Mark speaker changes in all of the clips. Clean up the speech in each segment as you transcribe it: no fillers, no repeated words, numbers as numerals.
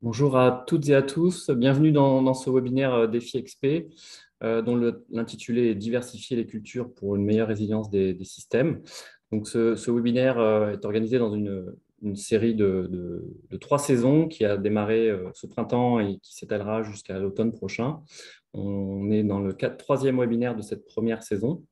Speaker 1: Bonjour à toutes et à tous, bienvenue dans ce webinaire Défi XP dont l'intitulé est Diversifier les cultures pour une meilleure résilience des systèmes. Donc ce webinaire est organisé dans une série de 3 saisons qui a démarré ce printemps et qui s'étalera jusqu'à l'automne prochain. On est dans le troisième webinaire de cette première saison.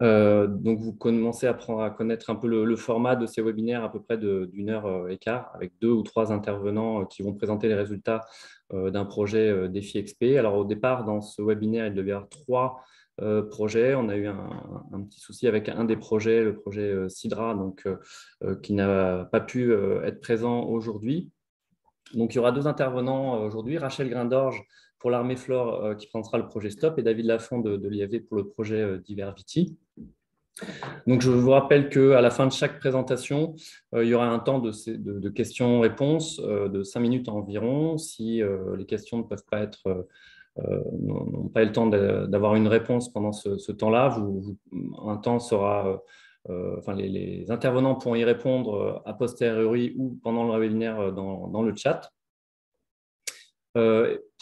Speaker 1: Donc, vous commencez à connaître un peu le format de ces webinaires à peu près d'une heure et quart, avec 2 ou 3 intervenants qui vont présenter les résultats d'un projet Défi XP. Alors, au départ, dans ce webinaire, il devait y avoir 3 projets. On a eu un petit souci avec un des projets, le projet Sidra, donc, qui n'a pas pu être présent aujourd'hui. Donc, il y aura 2 intervenants aujourd'hui, Rachel Grindorge pour l'Armée Flore qui présentera le projet STOP et David Lafont de l'IAV pour le projet Diversity. Donc, je vous rappelle qu'à la fin de chaque présentation, il y aura un temps de questions-réponses de 5 minutes environ. Si les questions ne peuvent pas être, n'ont pas eu le temps d'avoir une réponse pendant ce temps-là, un temps sera, enfin, les intervenants pourront y répondre a posteriori ou pendant le webinaire dans le chat.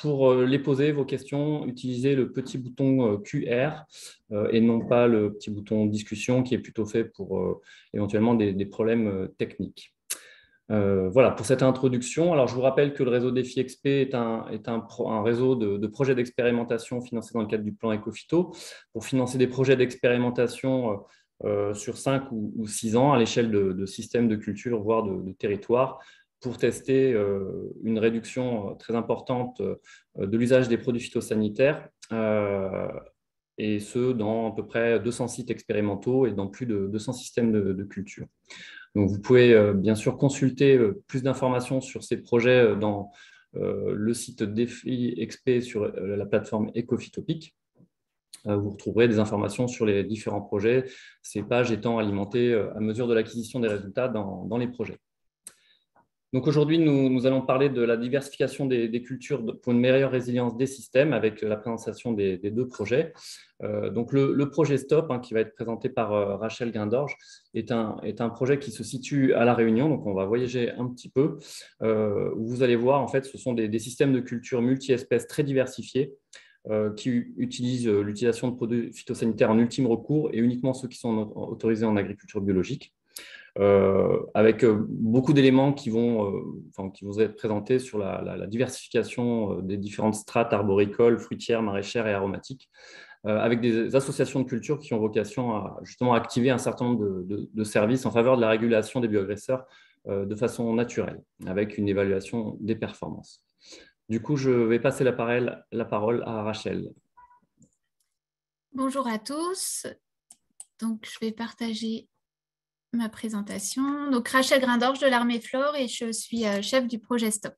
Speaker 1: Pour les poser, vos questions, utilisez le petit bouton QR et non pas le petit bouton discussion qui est plutôt fait pour éventuellement des problèmes techniques. Voilà, pour cette introduction. Alors, je vous rappelle que le réseau Défi XP est un réseau de projets d'expérimentation financés dans le cadre du plan Ecophyto pour financer des projets d'expérimentation sur 5 ou 6 ans à l'échelle de systèmes de culture, voire de territoires, pour tester une réduction très importante de l'usage des produits phytosanitaires, et ce, dans à peu près 200 sites expérimentaux et dans plus de 200 systèmes de culture. Donc, vous pouvez bien sûr consulter plus d'informations sur ces projets dans le site Défi XP sur la plateforme Ecophytopic. Vous retrouverez des informations sur les différents projets, ces pages étant alimentées à mesure de l'acquisition des résultats dans les projets. Donc aujourd'hui, nous allons parler de la diversification des cultures pour une meilleure résilience des systèmes avec la présentation des 2 projets. Donc le projet STOP, qui va être présenté par Rachel Grindorge, est un projet qui se situe à La Réunion. Donc on va voyager un petit peu, où vous allez voir, en fait, ce sont des systèmes de culture multi-espèces très diversifiés qui utilisent l'utilisation de produits phytosanitaires en ultime recours et uniquement ceux qui sont autorisés en agriculture biologique. Avec beaucoup d'éléments qui vont être présentés sur la diversification des différentes strates arboricoles, fruitières, maraîchères et aromatiques, avec des associations de culture qui ont vocation à justement activer un certain nombre de services en faveur de la régulation des bioagresseurs de façon naturelle, avec une évaluation des performances. Du coup, je vais passer la parole à Rachel.
Speaker 2: Bonjour à tous. Donc, je vais partager ma présentation. Donc, Rachel Grindorge de l'Armée Flore et je suis chef du projet STOP.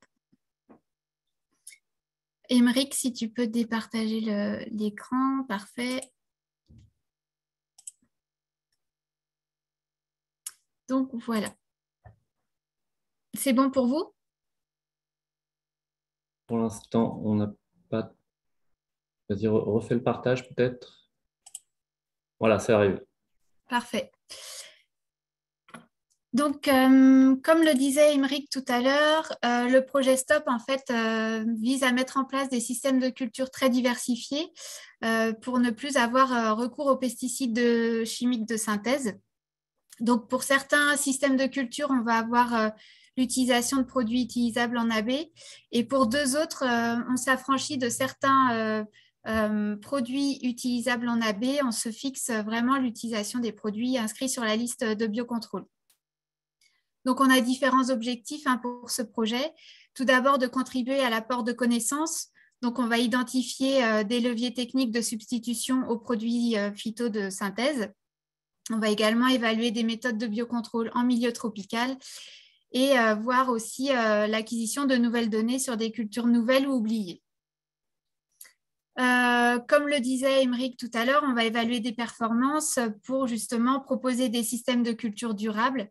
Speaker 2: Émeric, si tu peux départager l'écran, parfait. Donc, voilà. C'est bon pour vous?
Speaker 1: Pour l'instant, on n'a pas... Vas-y, refais le partage peut-être. Voilà, c'est arrivé.
Speaker 2: Parfait. Donc, comme le disait Émeric tout à l'heure, le projet STOP, en fait, vise à mettre en place des systèmes de culture très diversifiés pour ne plus avoir recours aux pesticides chimiques de synthèse. Donc, pour certains systèmes de culture, on va avoir l'utilisation de produits utilisables en AB. Et pour 2 autres, on s'affranchit de certains produits utilisables en AB. On se fixe vraiment l'utilisation des produits inscrits sur la liste de biocontrôle. Donc, on a différents objectifs pour ce projet. Tout d'abord, de contribuer à l'apport de connaissances. Donc, on va identifier des leviers techniques de substitution aux produits phyto de synthèse. On va également évaluer des méthodes de biocontrôle en milieu tropical et voir aussi l'acquisition de nouvelles données sur des cultures nouvelles ou oubliées. Comme le disait Émeric tout à l'heure, on va évaluer des performances pour justement proposer des systèmes de culture durables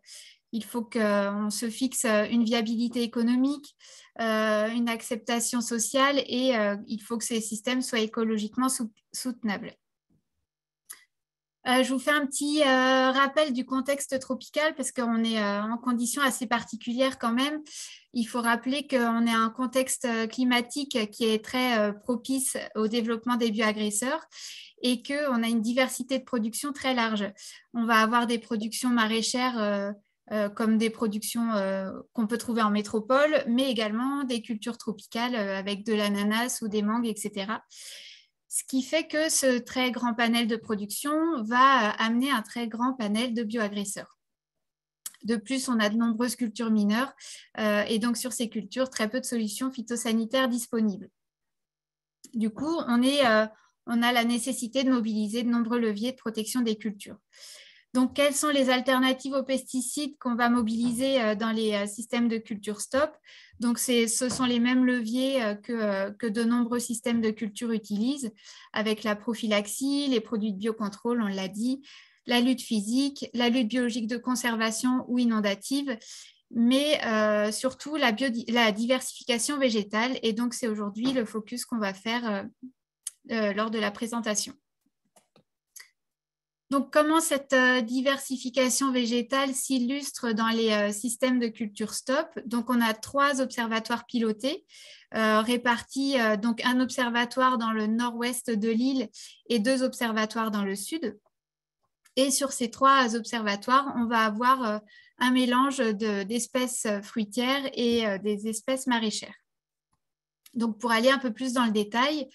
Speaker 2: il faut qu'on se fixe une viabilité économique, une acceptation sociale et il faut que ces systèmes soient écologiquement soutenables. Je vous fais un petit rappel du contexte tropical parce qu'on est en conditions assez particulières quand même. Il faut rappeler qu'on est un contexte climatique qui est très propice au développement des bioagresseurs et qu'on a une diversité de production très large. On va avoir des productions maraîchères comme des productions qu'on peut trouver en métropole, mais également des cultures tropicales avec de l'ananas ou des mangues, etc. Ce qui fait que ce très grand panel de production va amener un très grand panel de bioagresseurs. De plus, on a de nombreuses cultures mineures et donc sur ces cultures, très peu de solutions phytosanitaires disponibles. Du coup, on a la nécessité de mobiliser de nombreux leviers de protection des cultures. Donc, quelles sont les alternatives aux pesticides qu'on va mobiliser dans les systèmes de culture stop? Donc, ce sont les mêmes leviers que de nombreux systèmes de culture utilisent, avec la prophylaxie, les produits de biocontrôle, on l'a dit, la lutte physique, la lutte biologique de conservation ou inondative, mais surtout la diversification végétale. Et donc, c'est aujourd'hui le focus qu'on va faire lors de la présentation. Donc, comment cette diversification végétale s'illustre dans les systèmes de culture stop? Donc, on a 3 observatoires pilotés répartis, donc un observatoire dans le nord-ouest de l'île et 2 observatoires dans le sud. Et sur ces 3 observatoires, on va avoir un mélange d'espèces fruitières et des espèces maraîchères. Donc, pour aller un peu plus dans le détail,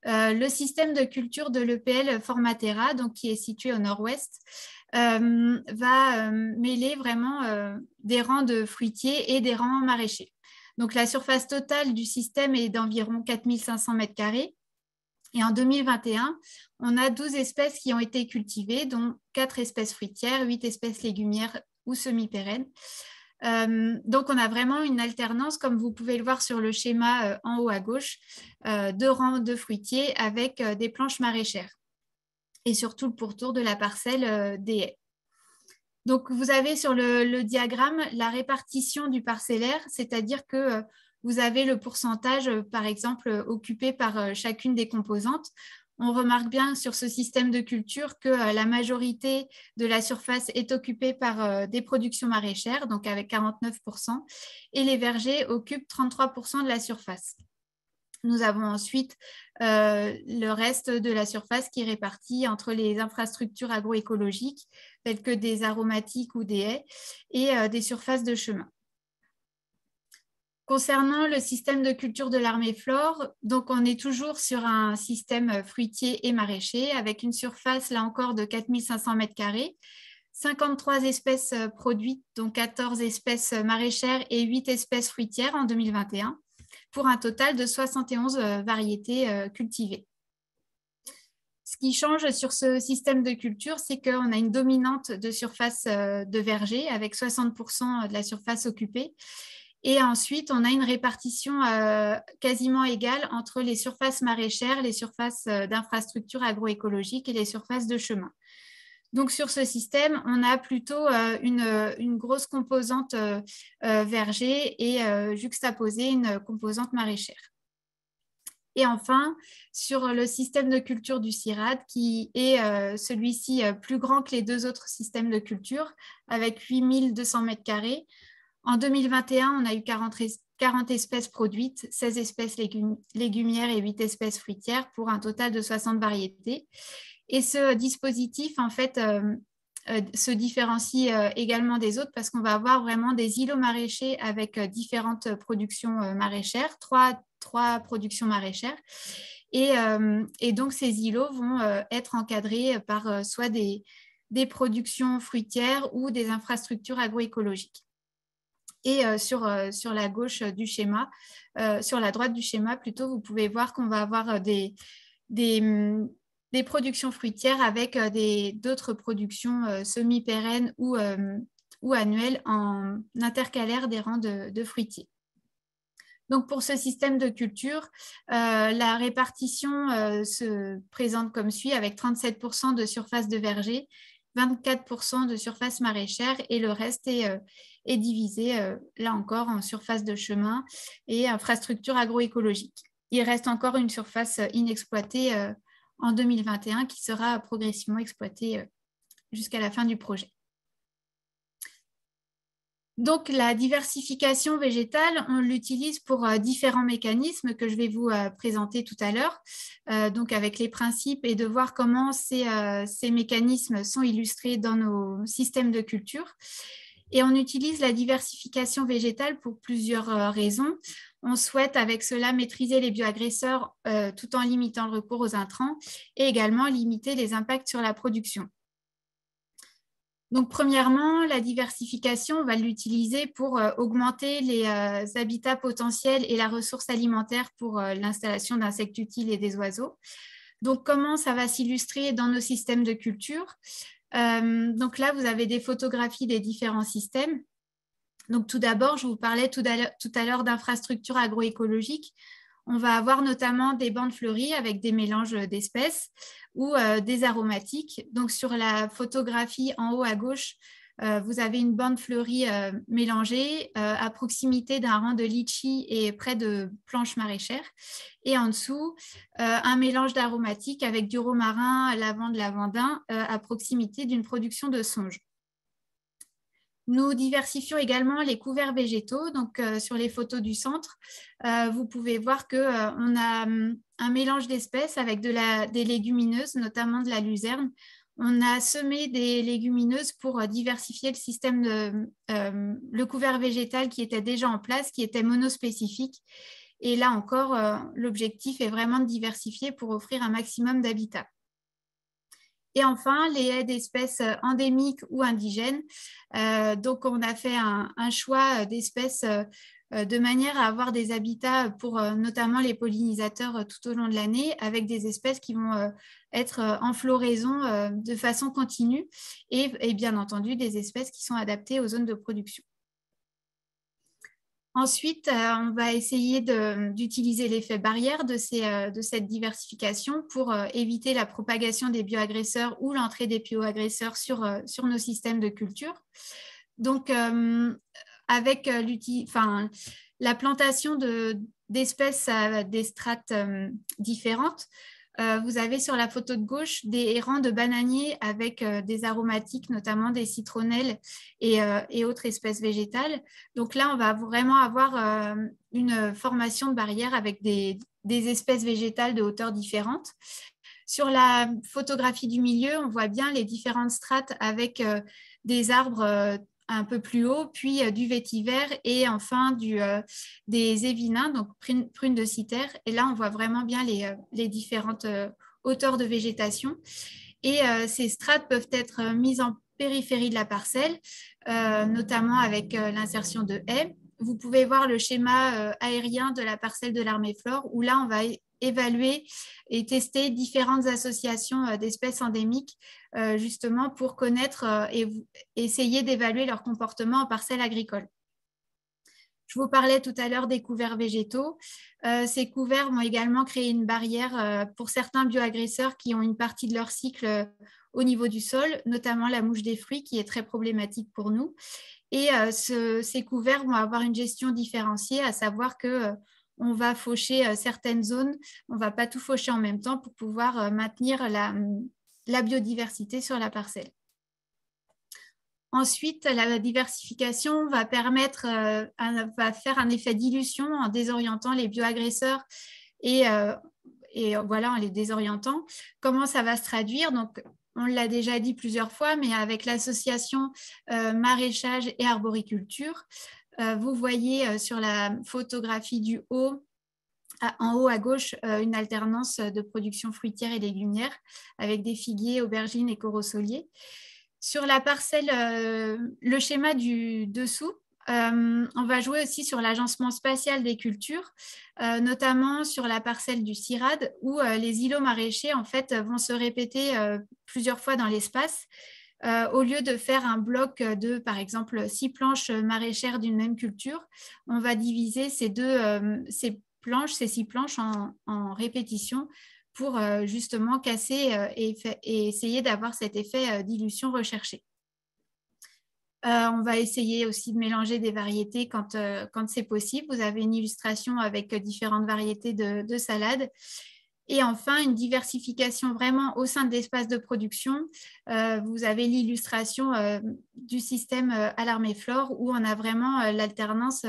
Speaker 2: le système de culture de l'EPL Formatera, donc qui est situé au nord-ouest, va mêler vraiment des rangs de fruitiers et des rangs maraîchers. Donc, la surface totale du système est d'environ 4500 m². Et en 2021, on a 12 espèces qui ont été cultivées, dont 4 espèces fruitières, 8 espèces légumières ou semi-pérennes. Donc, on a vraiment une alternance, comme vous pouvez le voir sur le schéma en haut à gauche, 2 rangs de fruitiers avec des planches maraîchères et surtout le pourtour de la parcelle des haies. Donc, vous avez sur le diagramme la répartition du parcellaire, c'est-à-dire que vous avez le pourcentage, par exemple, occupé par chacune des composantes. On remarque bien sur ce système de culture que la majorité de la surface est occupée par des productions maraîchères, donc avec 49%, et les vergers occupent 33% de la surface. Nous avons ensuite le reste de la surface qui est répartie entre les infrastructures agroécologiques, telles que des aromatiques ou des haies, et des surfaces de chemin. Concernant le système de culture de l'armée-flore, donc on est toujours sur un système fruitier et maraîcher avec une surface, là encore, de 4500 m², 53 espèces produites, dont 14 espèces maraîchères et 8 espèces fruitières en 2021, pour un total de 71 variétés cultivées. Ce qui change sur ce système de culture, c'est qu'on a une dominante de surface de verger avec 60% de la surface occupée. Et ensuite, on a une répartition quasiment égale entre les surfaces maraîchères, les surfaces d'infrastructures agroécologiques et les surfaces de chemin. Donc, sur ce système, on a plutôt une grosse composante verger et juxtaposée une composante maraîchère. Et enfin, sur le système de culture du CIRAD, qui est celui-ci plus grand que les 2 autres systèmes de culture, avec 8200 m². En 2021, on a eu 40 espèces produites, 16 espèces légumières et 8 espèces fruitières pour un total de 60 variétés. Et ce dispositif, en fait, se différencie également des autres parce qu'on va avoir vraiment des îlots maraîchers avec différentes productions maraîchères, trois productions maraîchères. Et donc, ces îlots vont être encadrés par soit des productions fruitières ou des infrastructures agroécologiques. Et sur la gauche du schéma, sur la droite du schéma plutôt, vous pouvez voir qu'on va avoir des productions fruitières avec d'autres productions semi-pérennes ou annuelles en intercalaire des rangs de fruitiers. Donc, pour ce système de culture, la répartition se présente comme suit avec 37% de surface de verger 24% de surface maraîchère et le reste est divisé, là encore, en surface de chemin et infrastructures agroécologiques. Il reste encore une surface inexploitée en 2021 qui sera progressivement exploitée jusqu'à la fin du projet. Donc, la diversification végétale, on l'utilise pour différents mécanismes que je vais vous présenter tout à l'heure, donc avec les principes et de voir comment ces mécanismes sont illustrés dans nos systèmes de culture. Et on utilise la diversification végétale pour plusieurs raisons. On souhaite avec cela maîtriser les bioagresseurs tout en limitant le recours aux intrants et également limiter les impacts sur la production. Donc, premièrement, la diversification, on va l'utiliser pour augmenter les habitats potentiels et la ressource alimentaire pour l'installation d'insectes utiles et des oiseaux. Donc, comment ça va s'illustrer dans nos systèmes de culture? Donc là, vous avez des photographies des différents systèmes. Donc, tout d'abord, je vous parlais tout à l'heure d'infrastructures agroécologiques. On va avoir notamment des bandes fleuries avec des mélanges d'espèces ou des aromatiques. Donc, sur la photographie en haut à gauche, vous avez une bande fleurie mélangée à proximité d'un rang de litchi et près de planches maraîchères. Et en dessous, un mélange d'aromatiques avec du romarin, lavande, lavandin à proximité d'une production de sauge. Nous diversifions également les couverts végétaux. Donc, sur les photos du centre, vous pouvez voir qu'on a un mélange d'espèces avec des légumineuses, notamment de la luzerne. On a semé des légumineuses pour diversifier le système le couvert végétal qui était déjà en place, qui était monospécifique. Et là encore, l'objectif est vraiment de diversifier pour offrir un maximum d'habitat. Et enfin, les haies d'espèces endémiques ou indigènes. Donc, on a fait un choix d'espèces de manière à avoir des habitats pour notamment les pollinisateurs tout au long de l'année, avec des espèces qui vont être en floraison de façon continue et bien entendu des espèces qui sont adaptées aux zones de production. Ensuite, on va essayer d'utiliser l'effet barrière de cette diversification pour éviter la propagation des bioagresseurs ou l'entrée des bioagresseurs sur nos systèmes de culture. Donc, avec la plantation d'espèces à des strates différentes, vous avez sur la photo de gauche des rangs de bananiers avec des aromatiques, notamment des citronnelles et autres espèces végétales. Donc là, on va vraiment avoir une formation de barrière avec des espèces végétales de hauteurs différentes. Sur la photographie du milieu, on voit bien les différentes strates avec des arbres un peu plus haut, puis du vétiver et enfin des évinins, donc prunes de Cythère. Et là, on voit vraiment bien les différentes hauteurs de végétation. Et ces strates peuvent être mises en périphérie de la parcelle, notamment avec l'insertion de haies. Vous pouvez voir le schéma aérien de la parcelle de l'Arméflore, où là, on va évaluer et tester différentes associations d'espèces endémiques justement pour connaître et essayer d'évaluer leur comportement en parcelle agricole. Je vous parlais tout à l'heure des couverts végétaux. Ces couverts vont également créer une barrière pour certains bioagresseurs qui ont une partie de leur cycle au niveau du sol, notamment la mouche des fruits qui est très problématique pour nous. Et ces couverts vont avoir une gestion différenciée, à savoir que on va faucher certaines zones, on ne va pas tout faucher en même temps pour pouvoir maintenir la biodiversité sur la parcelle. Ensuite, la diversification va permettre, va faire un effet dilution en désorientant les bioagresseurs et voilà, en les désorientant. Comment ça va se traduire? Donc, on l'a déjà dit plusieurs fois, mais avec l'association maraîchage et arboriculture, vous voyez sur la photographie du haut, en haut à gauche, une alternance de production fruitière et légumière avec des figuiers, aubergines et corosoliers. Sur la parcelle, le schéma du dessous, on va jouer aussi sur l'agencement spatial des cultures, notamment sur la parcelle du Cirade, où les îlots maraîchers en fait, vont se répéter plusieurs fois dans l'espace. Au lieu de faire un bloc de, par exemple, 6 planches maraîchères d'une même culture, on va diviser ces 6 planches en répétition pour justement casser et essayer d'avoir cet effet dilution recherché. On va essayer aussi de mélanger des variétés quand c'est possible. Vous avez une illustration avec différentes variétés de salades. Et enfin, une diversification vraiment au sein de l'espace de production. Vous avez l'illustration du système Alarme et Flore où on a vraiment l'alternance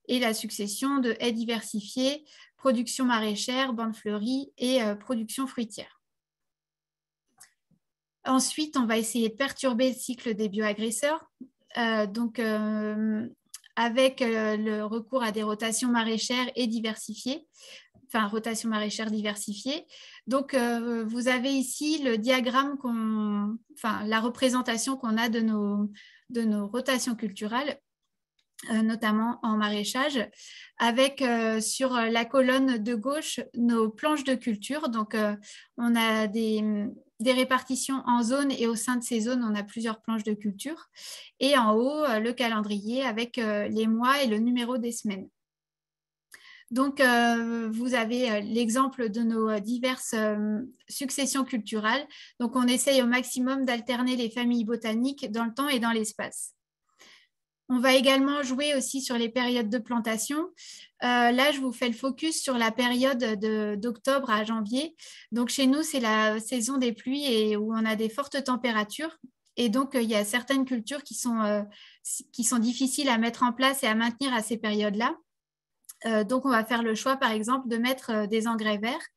Speaker 2: et la succession de haies diversifiées, production maraîchère, bande fleurie et production fruitière. Ensuite, on va essayer de perturber le cycle des bioagresseurs. Avec le recours à des rotations maraîchères et diversifiées, enfin rotation maraîchère diversifiée. Donc, vous avez ici le diagramme, la représentation qu'on a de nos rotations culturelles, notamment en maraîchage, avec sur la colonne de gauche nos planches de culture. Donc, on a des répartitions en zones et au sein de ces zones, on a plusieurs planches de culture. Et en haut, le calendrier avec les mois et le numéro des semaines. Donc, vous avez l'exemple de nos diverses successions culturelles. Donc, on essaye au maximum d'alterner les familles botaniques dans le temps et dans l'espace. On va également jouer aussi sur les périodes de plantation. Là, je vous fais le focus sur la période d'octobre à janvier. Donc, chez nous, c'est la saison des pluies et où on a des fortes températures. Et donc, il y a certaines cultures qui sont difficiles à mettre en place et à maintenir à ces périodes-là. Donc, on va faire le choix, par exemple, de mettre des engrais verts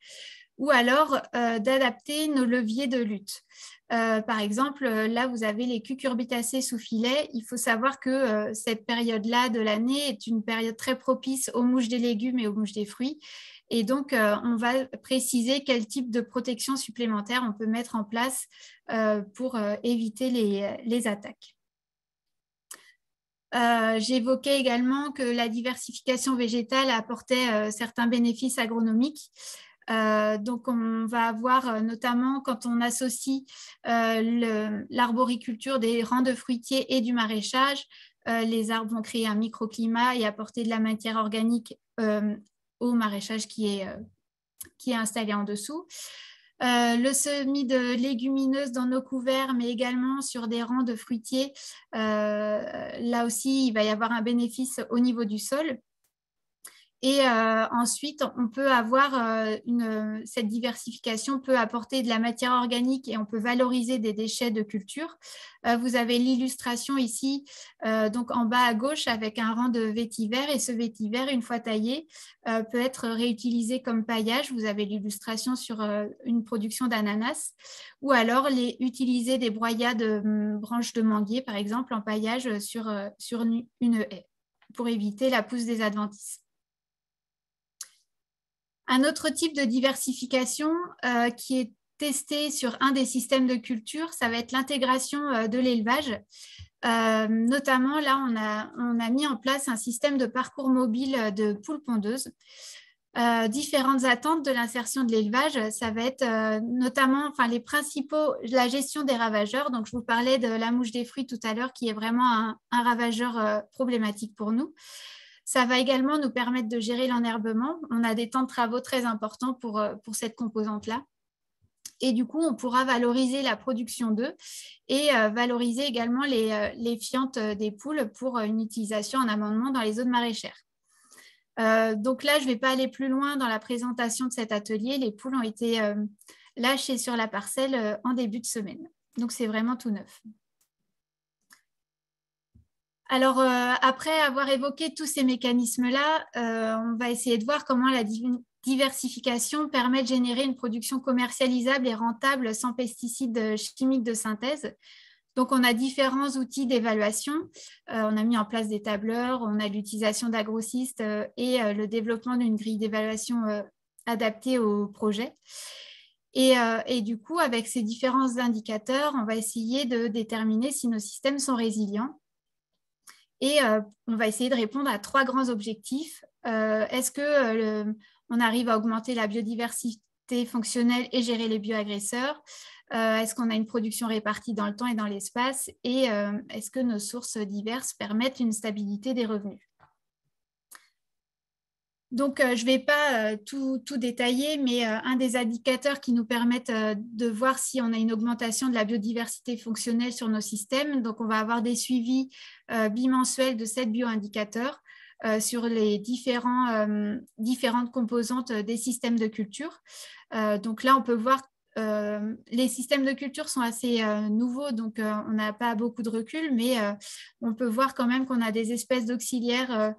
Speaker 2: ou alors d'adapter nos leviers de lutte. Par exemple, là, vous avez les cucurbitacées sous filet. Il faut savoir que cette période-là de l'année est une période très propice aux mouches des légumes et aux mouches des fruits. Et donc, on va préciser quel type de protection supplémentaire on peut mettre en place pour éviter les attaques. J'évoquais également que la diversification végétale apportait certains bénéfices agronomiques. Donc, on va avoir notamment quand on associe l'arboriculture des rangs de fruitiers et du maraîchage, les arbres vont créer un microclimat et apporter de la matière organique au maraîchage qui est installé en dessous. Le semis de légumineuses dans nos couverts, mais également sur des rangs de fruitiers. Là aussi, il va y avoir un bénéfice au niveau du sol. Et ensuite, on peut avoir cette diversification peut apporter de la matière organique et on peut valoriser des déchets de culture. Vous avez l'illustration ici, donc en bas à gauche, avec un rang de vétiver. Et ce vétiver, une fois taillé, peut être réutilisé comme paillage. Vous avez l'illustration sur une production d'ananas. Ou alors utiliser des broyats de branches de manguier, par exemple, en paillage sur une haie, pour éviter la pousse des adventices. Un autre type de diversification qui est testé sur un des systèmes de culture, ça va être l'intégration de l'élevage. Notamment, là, on a mis en place un système de parcours mobile de poules pondeuses. Différentes attentes de l'insertion de l'élevage, ça va être notamment les principaux, la gestion des ravageurs. Donc, je vous parlais de la mouche des fruits tout à l'heure, qui est vraiment un ravageur problématique pour nous. Ça va également nous permettre de gérer l'enherbement. On a des temps de travaux très importants pour cette composante-là. Et du coup, on pourra valoriser la production d'œufs et valoriser également les fientes des poules pour une utilisation en amendement dans les zones maraîchères. Donc là, je ne vais pas aller plus loin dans la présentation de cet atelier. Les poules ont été lâchées sur la parcelle en début de semaine. Donc, c'est vraiment tout neuf. Alors, après avoir évoqué tous ces mécanismes-là, on va essayer de voir comment la diversification permet de générer une production commercialisable et rentable sans pesticides chimiques de synthèse. Donc, on a différents outils d'évaluation. On a mis en place des tableurs, on a l'utilisation d'agrossistes et le développement d'une grille d'évaluation adaptée au projet. Et du coup, avec ces différents indicateurs, on va essayer de déterminer si nos systèmes sont résilients. Et on va essayer de répondre à 3 grands objectifs. Est-ce qu'on arrive à augmenter la biodiversité fonctionnelle et gérer les bioagresseurs? Est-ce qu'on a une production répartie dans le temps et dans l'espace? Et est-ce que nos sources diverses permettent une stabilité des revenus? Donc, je ne vais pas tout détailler, mais un des indicateurs qui nous permettent de voir si on a une augmentation de la biodiversité fonctionnelle sur nos systèmes. Donc, on va avoir des suivis bimensuels de 7 bioindicateurs sur les différentes composantes des systèmes de culture. Donc là, on peut voir les systèmes de culture sont assez nouveaux, donc on n'a pas beaucoup de recul, mais on peut voir quand même qu'on a des espèces d'auxiliaires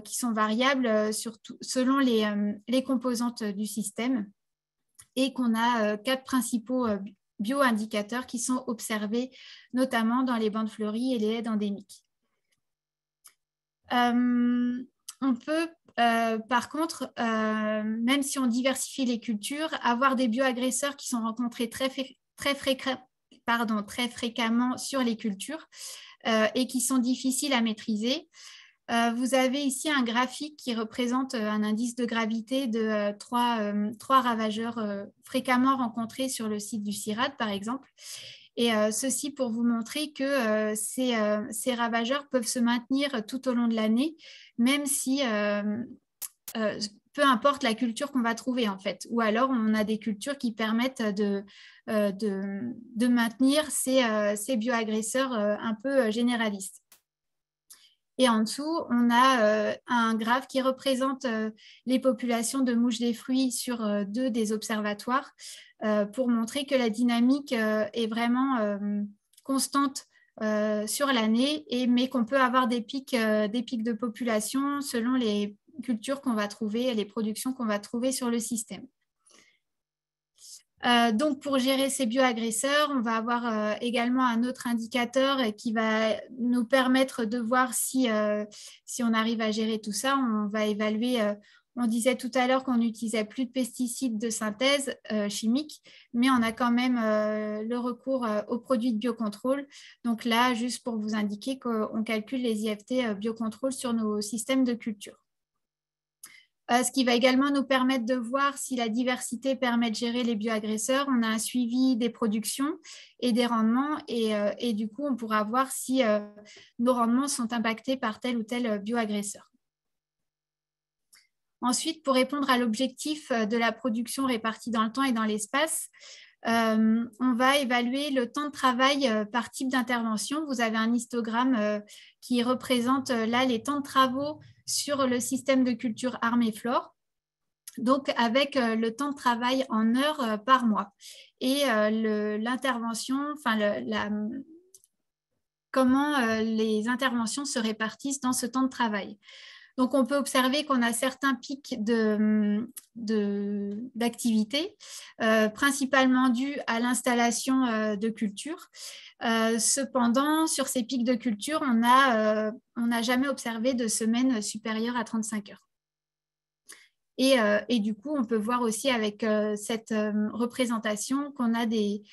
Speaker 2: qui sont variables selon les composantes du système et qu'on a 4 principaux bioindicateurs qui sont observés notamment dans les bandes fleuries et les haies endémiques. On peut par contre, même si on diversifie les cultures, avoir des bioagresseurs qui sont rencontrés très fréquemment sur les cultures et qui sont difficiles à maîtriser. Vous avez ici un graphique qui représente un indice de gravité de trois ravageurs fréquemment rencontrés sur le site du CIRAD, par exemple. Et ceci pour vous montrer que ces ravageurs peuvent se maintenir tout au long de l'année, même si peu importe la culture qu'on va trouver en fait. Ou alors on a des cultures qui permettent de maintenir ces bioagresseurs un peu généralistes. Et en dessous, on a un graphe qui représente les populations de mouches des fruits sur 2 des observatoires pour montrer que la dynamique est vraiment constante sur l'année, mais qu'on peut avoir des pics de population selon les cultures qu'on va trouver et les productions qu'on va trouver sur le système. Donc, pour gérer ces bioagresseurs, on va avoir également un autre indicateur qui va nous permettre de voir si on arrive à gérer tout ça. On va évaluer, on disait tout à l'heure qu'on n'utilisait plus de pesticides de synthèse chimiques, mais on a quand même le recours aux produits de biocontrôle. Donc là, juste pour vous indiquer qu'on calcule les IFT biocontrôle sur nos systèmes de culture. Ce qui va également nous permettre de voir si la diversité permet de gérer les bioagresseurs. On a un suivi des productions et des rendements et du coup, on pourra voir si nos rendements sont impactés par tel ou tel bioagresseur. Ensuite, pour répondre à l'objectif de la production répartie dans le temps et dans l'espace, on va évaluer le temps de travail par type d'intervention. Vous avez un histogramme qui représente là les temps de travaux sur le système de culture Armée-Flore, donc avec le temps de travail en heures par mois. Et l'intervention, enfin comment les interventions se répartissent dans ce temps de travail. Donc, on peut observer qu'on a certains pics d'activité, principalement dus à l'installation de culture. Cependant, sur ces pics de culture, on n'a jamais observé de semaine supérieure à 35 heures. Et du coup, on peut voir aussi avec cette représentation qu'on a des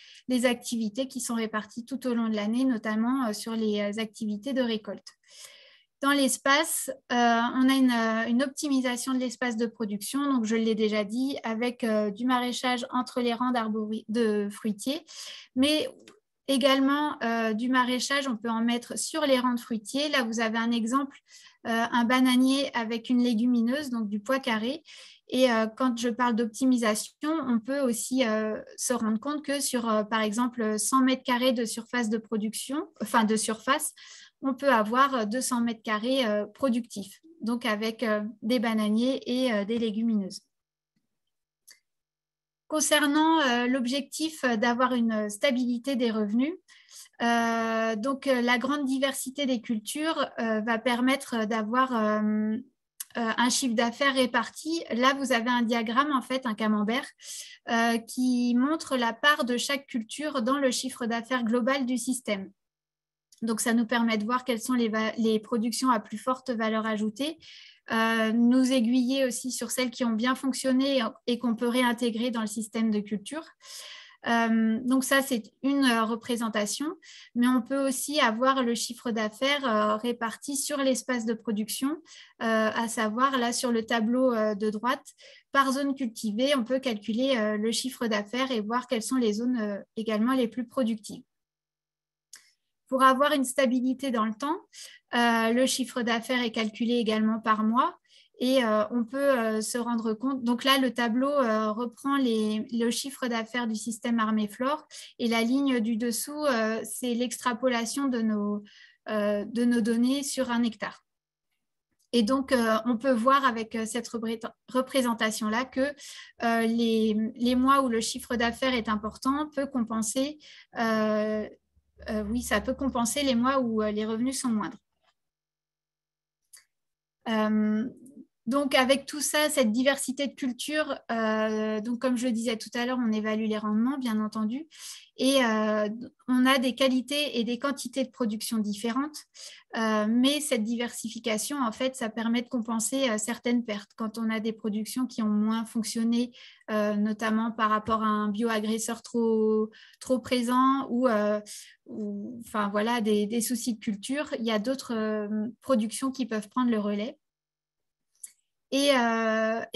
Speaker 2: activités qui sont réparties tout au long de l'année, notamment sur les activités de récolte. Dans l'espace, on a une optimisation de l'espace de production, donc je l'ai déjà dit, avec du maraîchage entre les rangs de fruitiers, mais également du maraîchage, on peut en mettre sur les rangs de fruitiers. Là, vous avez un exemple, un bananier avec une légumineuse, donc du pois carré. Et quand je parle d'optimisation, on peut aussi se rendre compte que sur, par exemple, 100 mètres carrés de surface de production, enfin de surface, on peut avoir 200 mètres carrés productifs, donc avec des bananiers et des légumineuses. Concernant l'objectif d'avoir une stabilité des revenus, donc la grande diversité des cultures va permettre d'avoir un chiffre d'affaires réparti. Là, vous avez un diagramme, en fait, un camembert, qui montre la part de chaque culture dans le chiffre d'affaires global du système. Donc, ça nous permet de voir quelles sont les productions à plus forte valeur ajoutée, nous aiguiller aussi sur celles qui ont bien fonctionné et qu'on peut réintégrer dans le système de culture. Donc ça, c'est une représentation, mais on peut aussi avoir le chiffre d'affaires réparti sur l'espace de production, à savoir là sur le tableau de droite, par zone cultivée, on peut calculer le chiffre d'affaires et voir quelles sont les zones également les plus productives. Pour avoir une stabilité dans le temps, le chiffre d'affaires est calculé également par mois Et on peut se rendre compte, donc là le tableau reprend le chiffre d'affaires du système Armée-Flore et la ligne du dessous, c'est l'extrapolation de nos données sur un hectare. Et donc, on peut voir avec cette représentation-là que les mois où le chiffre d'affaires est important peut compenser, oui, ça peut compenser les mois où les revenus sont moindres. Donc, avec tout ça, cette diversité de cultures, donc comme je le disais tout à l'heure, on évalue les rendements, bien entendu, et on a des qualités et des quantités de production différentes, mais cette diversification, en fait, ça permet de compenser certaines pertes. Quand on a des productions qui ont moins fonctionné, notamment par rapport à un bioagresseur trop présent ou enfin, voilà, des soucis de culture, il y a d'autres productions qui peuvent prendre le relais. Et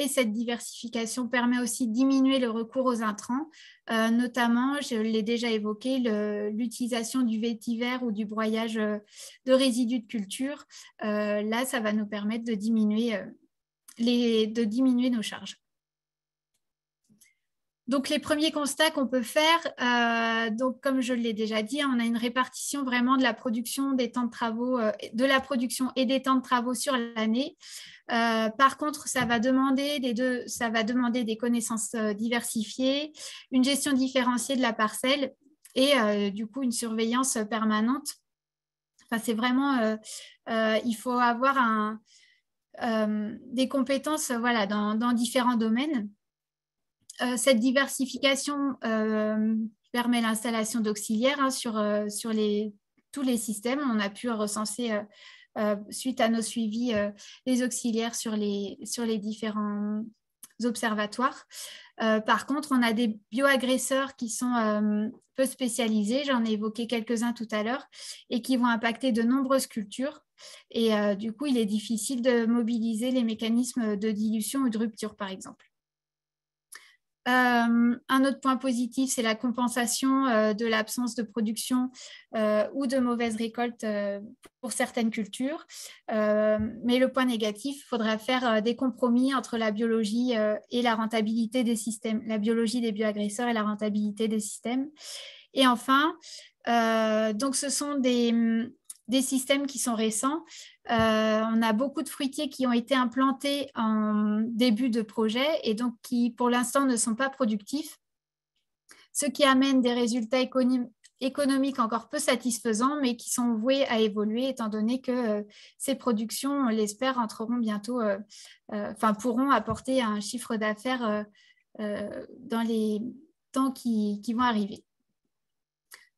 Speaker 2: cette diversification permet aussi de diminuer le recours aux intrants, notamment, je l'ai déjà évoqué, l'utilisation du vétiver ou du broyage de résidus de culture. Là, ça va nous permettre de diminuer nos charges. Donc, les premiers constats qu'on peut faire, donc, comme je l'ai déjà dit, on a une répartition vraiment de la production, des temps de travaux, de la production et des temps de travaux sur l'année. Par contre, ça va demander des connaissances diversifiées, une gestion différenciée de la parcelle et du coup, une surveillance permanente. Enfin, c'est vraiment, il faut avoir des compétences voilà, dans différents domaines. Cette diversification permet l'installation d'auxiliaires sur tous les systèmes. On a pu recenser, suite à nos suivis, les auxiliaires sur les différents observatoires. Par contre, on a des bioagresseurs qui sont peu spécialisés, j'en ai évoqué quelques-uns tout à l'heure, et qui vont impacter de nombreuses cultures. Et du coup, il est difficile de mobiliser les mécanismes de dilution ou de rupture, par exemple. Un autre point positif, c'est la compensation de l'absence de production ou de mauvaise récolte pour certaines cultures. Mais le point négatif, il faudra faire des compromis entre la biologie et la rentabilité des systèmes, la biologie des bioagresseurs et la rentabilité des systèmes. Et enfin, donc ce sont des systèmes qui sont récents. On a beaucoup de fruitiers qui ont été implantés en début de projet et donc qui, pour l'instant, ne sont pas productifs, ce qui amène des résultats économiques encore peu satisfaisants, mais qui sont voués à évoluer étant donné que ces productions, on l'espère, entreront bientôt, pourront apporter un chiffre d'affaires dans les temps qui vont arriver.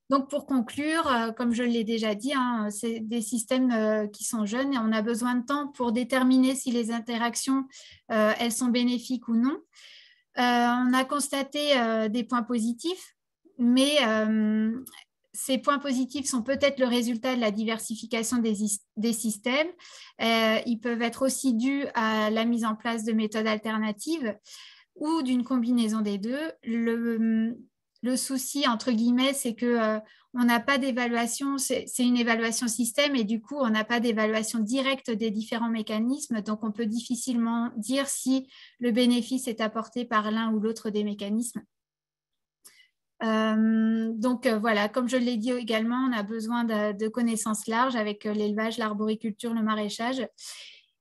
Speaker 2: Donc, pour conclure, comme je l'ai déjà dit, c'est des systèmes qui sont jeunes et on a besoin de temps pour déterminer si les interactions, elles sont bénéfiques ou non. On a constaté des points positifs, mais ces points positifs sont peut-être le résultat de la diversification des systèmes. Ils peuvent être aussi dus à la mise en place de méthodes alternatives ou d'une combinaison des deux. Le souci, entre guillemets, c'est qu'on n'a pas d'évaluation, c'est une évaluation système et du coup, on n'a pas d'évaluation directe des différents mécanismes. Donc, on peut difficilement dire si le bénéfice est apporté par l'un ou l'autre des mécanismes. Voilà, comme je l'ai dit également, on a besoin de connaissances larges avec l'élevage, l'arboriculture, le maraîchage.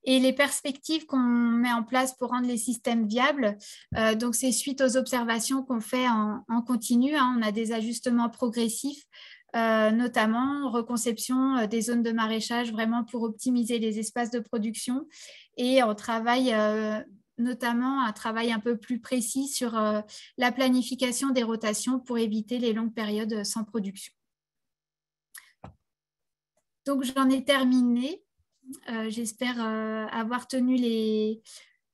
Speaker 2: Et les perspectives qu'on met en place pour rendre les systèmes viables, donc c'est suite aux observations qu'on fait en continu. On a des ajustements progressifs, notamment reconception des zones de maraîchage vraiment pour optimiser les espaces de production. Et on travaille notamment un travail un peu plus précis sur la planification des rotations pour éviter les longues périodes sans production. Donc j'en ai terminé. J'espère avoir tenu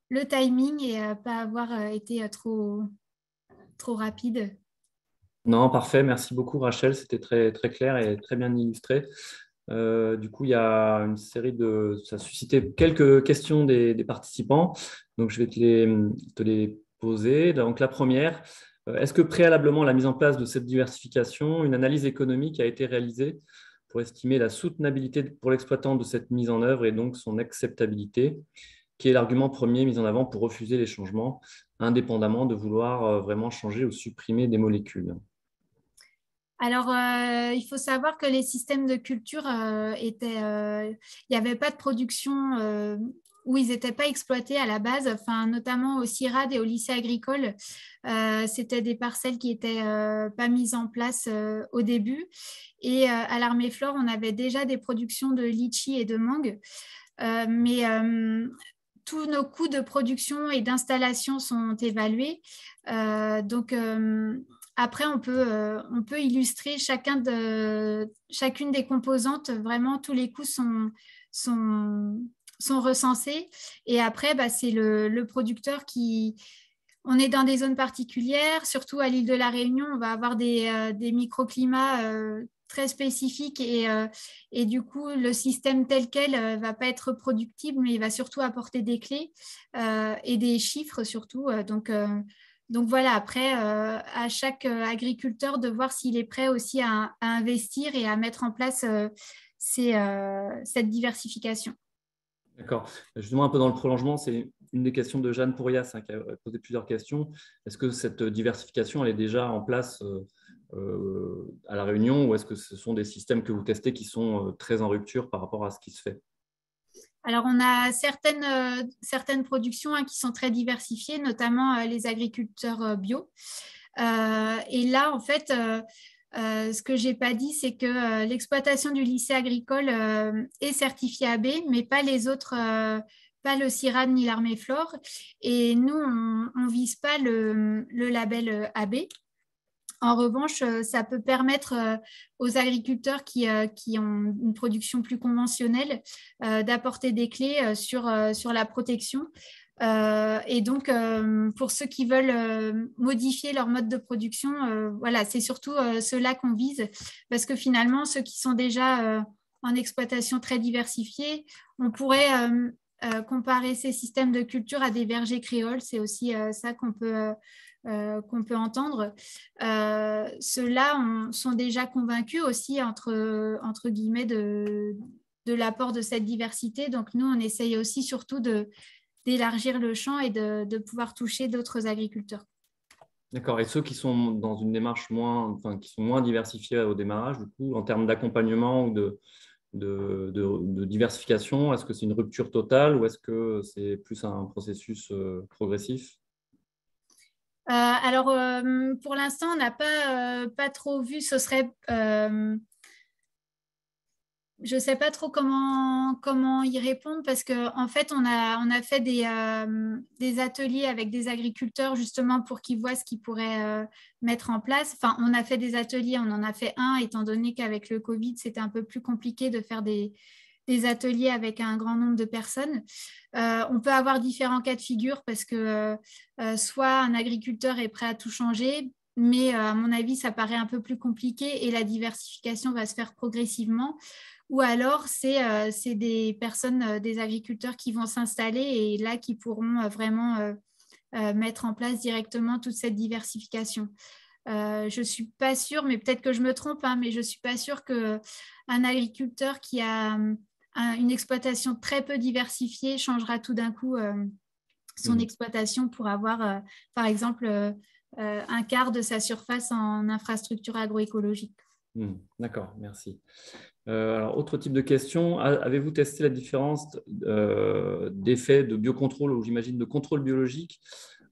Speaker 2: le timing et pas avoir été trop rapide.
Speaker 1: Non, parfait. Merci beaucoup, Rachel. C'était très, très clair et très bien illustré. Du coup, il y a une série ça a suscité quelques questions des participants. Donc, je vais te les poser. Donc, la première, est-ce que préalablement à la mise en place de cette diversification, une analyse économique a été réalisée pour estimer la soutenabilité pour l'exploitant de cette mise en œuvre et donc son acceptabilité? qui est l'argument premier mis en avant pour refuser les changements, indépendamment de vouloir vraiment changer ou supprimer des molécules?
Speaker 2: Alors, il faut savoir que les systèmes de culture il n'y avait pas de production où ils n'étaient pas exploités à la base, enfin, notamment au CIRAD et au lycée agricole. C'était des parcelles qui n'étaient pas mises en place au début. Et à l'Armée Flore, on avait déjà des productions de litchi et de mangue. Mais tous nos coûts de production et d'installation sont évalués. Donc, après, on peut illustrer chacune des composantes. Vraiment, tous les coûts sont recensés. Et après, bah, c'est le producteur qui... On est dans des zones particulières, surtout à l'île de la Réunion, on va avoir des microclimats très spécifiques et du coup, le système tel quel ne va pas être reproductible, mais il va surtout apporter des clés et des chiffres surtout. Donc voilà, après, à chaque agriculteur de voir s'il est prêt aussi à investir et à mettre en place cette diversification.
Speaker 1: D'accord. Justement, un peu dans le prolongement, c'est une des questions de Jeanne Pourrias qui a posé plusieurs questions. Est-ce que cette diversification elle est déjà en place à La Réunion ou est-ce que ce sont des systèmes que vous testez qui sont très en rupture par rapport à ce qui se fait?
Speaker 2: Alors, on a certaines productions qui sont très diversifiées, notamment les agriculteurs bio. Et là, en fait, ce que je n'ai pas dit, c'est que l'exploitation du lycée agricole est certifiée AB, mais pas les autres, pas le CIRAD ni l'Armée Flore. Et nous, on ne vise pas le label AB. En revanche, ça peut permettre aux agriculteurs qui ont une production plus conventionnelle d'apporter des clés sur la protection. Et donc, pour ceux qui veulent modifier leur mode de production, voilà, c'est surtout ceux-là qu'on vise, parce que finalement, ceux qui sont déjà en exploitation très diversifiée, on pourrait comparer ces systèmes de culture à des vergers créoles. C'est aussi ça qu'on peut entendre. Ceux-là sont déjà convaincus aussi, entre guillemets, de l'apport de cette diversité. Donc, nous, on essaye aussi surtout d'élargir le champ et de pouvoir toucher d'autres agriculteurs.
Speaker 1: D'accord. Et ceux qui sont dans une démarche qui sont moins diversifiés au démarrage, du coup, en termes d'accompagnement ou de diversification, est-ce que c'est une rupture totale ou est-ce que c'est plus un processus progressif?
Speaker 2: Alors, pour l'instant, on n'a pas trop vu. Ce serait, je ne sais pas trop comment y répondre parce qu'en fait, on a fait des ateliers avec des agriculteurs justement pour qu'ils voient ce qu'ils pourraient mettre en place. Enfin, on a fait des ateliers, on en a fait un étant donné qu'avec le Covid, c'était un peu plus compliqué de faire des ateliers avec un grand nombre de personnes. On peut avoir différents cas de figure parce que soit un agriculteur est prêt à tout changer, mais à mon avis, ça paraît un peu plus compliqué et la diversification va se faire progressivement. Ou alors, c'est des personnes, des agriculteurs qui vont s'installer et là, qui pourront vraiment mettre en place directement toute cette diversification. Je ne suis pas sûre, mais peut-être que je me trompe, mais je ne suis pas sûre qu'un agriculteur qui a une exploitation très peu diversifiée changera tout d'un coup son exploitation pour avoir, par exemple, un quart de sa surface en infrastructure agroécologique.
Speaker 1: D'accord, merci. Alors, autre type de question, avez-vous testé la différence d'effet de biocontrôle ou j'imagine de contrôle biologique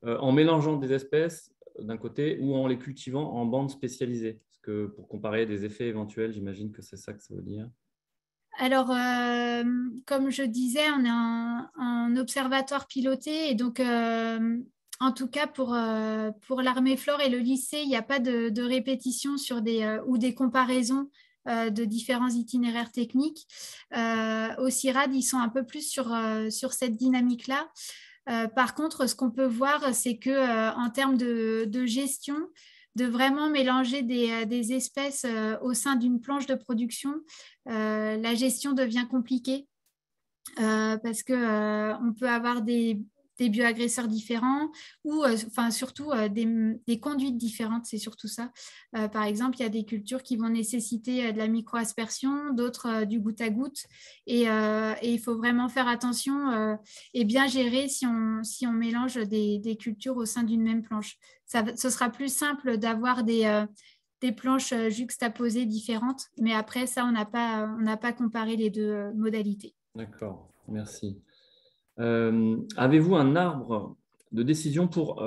Speaker 1: en mélangeant des espèces d'un côté ou en les cultivant en bandes spécialisées? Parce que pour comparer des effets éventuels, j'imagine que c'est ça que ça veut dire.
Speaker 2: Alors, comme je disais, on est un observatoire piloté et donc, en tout cas, pour l'Armée Flore et le lycée, il n'y a pas de répétition ou des comparaisons de différents itinéraires techniques. Au CIRAD, ils sont un peu plus sur cette dynamique-là. Par contre, ce qu'on peut voir, c'est que en termes de gestion, de vraiment mélanger des espèces au sein d'une planche de production, la gestion devient compliquée parce qu'on peut avoir des des bioagresseurs différents ou enfin, surtout des conduites différentes, c'est surtout ça. Par exemple, il y a des cultures qui vont nécessiter de la microaspersion, d'autres du goutte à goutte. Et il faut vraiment faire attention et bien gérer si on mélange des cultures au sein d'une même planche. Ce sera plus simple d'avoir des planches juxtaposées différentes, mais après ça, on n'a pas comparé les deux modalités.
Speaker 1: D'accord, merci. Avez-vous un arbre de décision pour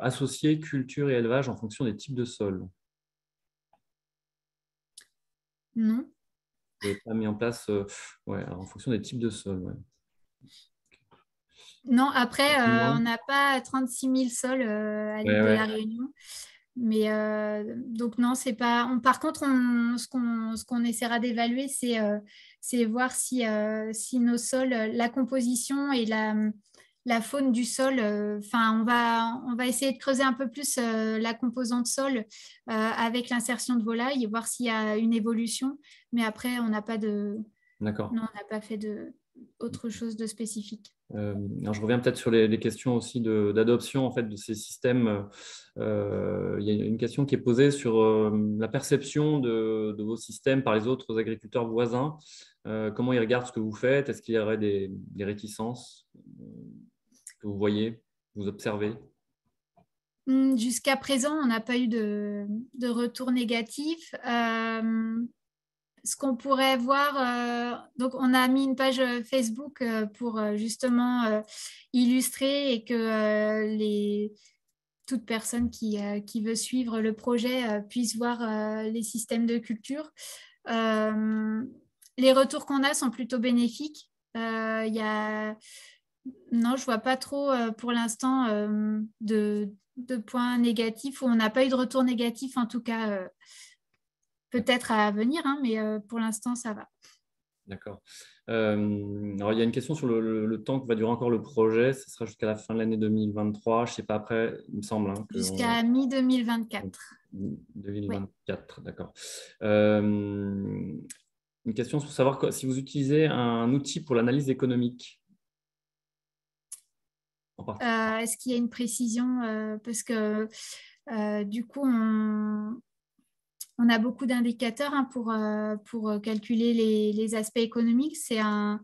Speaker 1: associer culture et élevage en fonction des types de sols?
Speaker 2: Non.
Speaker 1: Vous n'avez pas mis en place ouais, alors en fonction des types de sols. Ouais.
Speaker 2: Non, après, on
Speaker 1: Non.
Speaker 2: n'a pas 36 000 sols à
Speaker 1: Ouais,
Speaker 2: l'île de
Speaker 1: ouais.
Speaker 2: la Réunion. Mais donc non, c'est pas. Par contre, ce qu'on essaiera d'évaluer, c'est voir si nos sols, la composition et la faune du sol. Enfin, on va essayer de creuser un peu plus la composante sol avec l'insertion de volailles et voir s'il y a une évolution. Mais après, on n'a pas de.
Speaker 1: D'accord.
Speaker 2: Non, on n'a pas fait autre chose de spécifique.
Speaker 1: Alors je reviens peut-être sur les questions aussi d'adoption en fait, de ces systèmes. Il y a une question qui est posée sur la perception de vos systèmes par les autres agriculteurs voisins. Comment ils regardent ce que vous faites? Est-ce qu'il y aurait des réticences que vous voyez, que vous observez?
Speaker 2: Jusqu'à présent, on n'a pas eu de retour négatif. Ce qu'on pourrait voir, donc on a mis une page Facebook pour justement illustrer et que toute personne qui veut suivre le projet puisse voir les systèmes de culture. Euh, les retours qu'on a sont plutôt bénéfiques. Il y a non, je vois pas trop pour l'instant de points négatifs ou on n'a pas eu de retour négatif en tout cas peut-être à venir, hein, mais pour l'instant ça va.
Speaker 1: D'accord. Alors, il y a une question sur le temps que va durer encore le projet. Ce sera jusqu'à la fin de l'année 2023. Je ne sais pas après, il me semble. Hein,
Speaker 2: Jusqu'à mi-2024.
Speaker 1: 2024, d'accord. Une question pour savoir si vous utilisez un outil pour l'analyse économique.
Speaker 2: Est-ce qu'il y a une précision parce que du coup, on a beaucoup d'indicateurs hein, pour calculer les aspects économiques. C'est un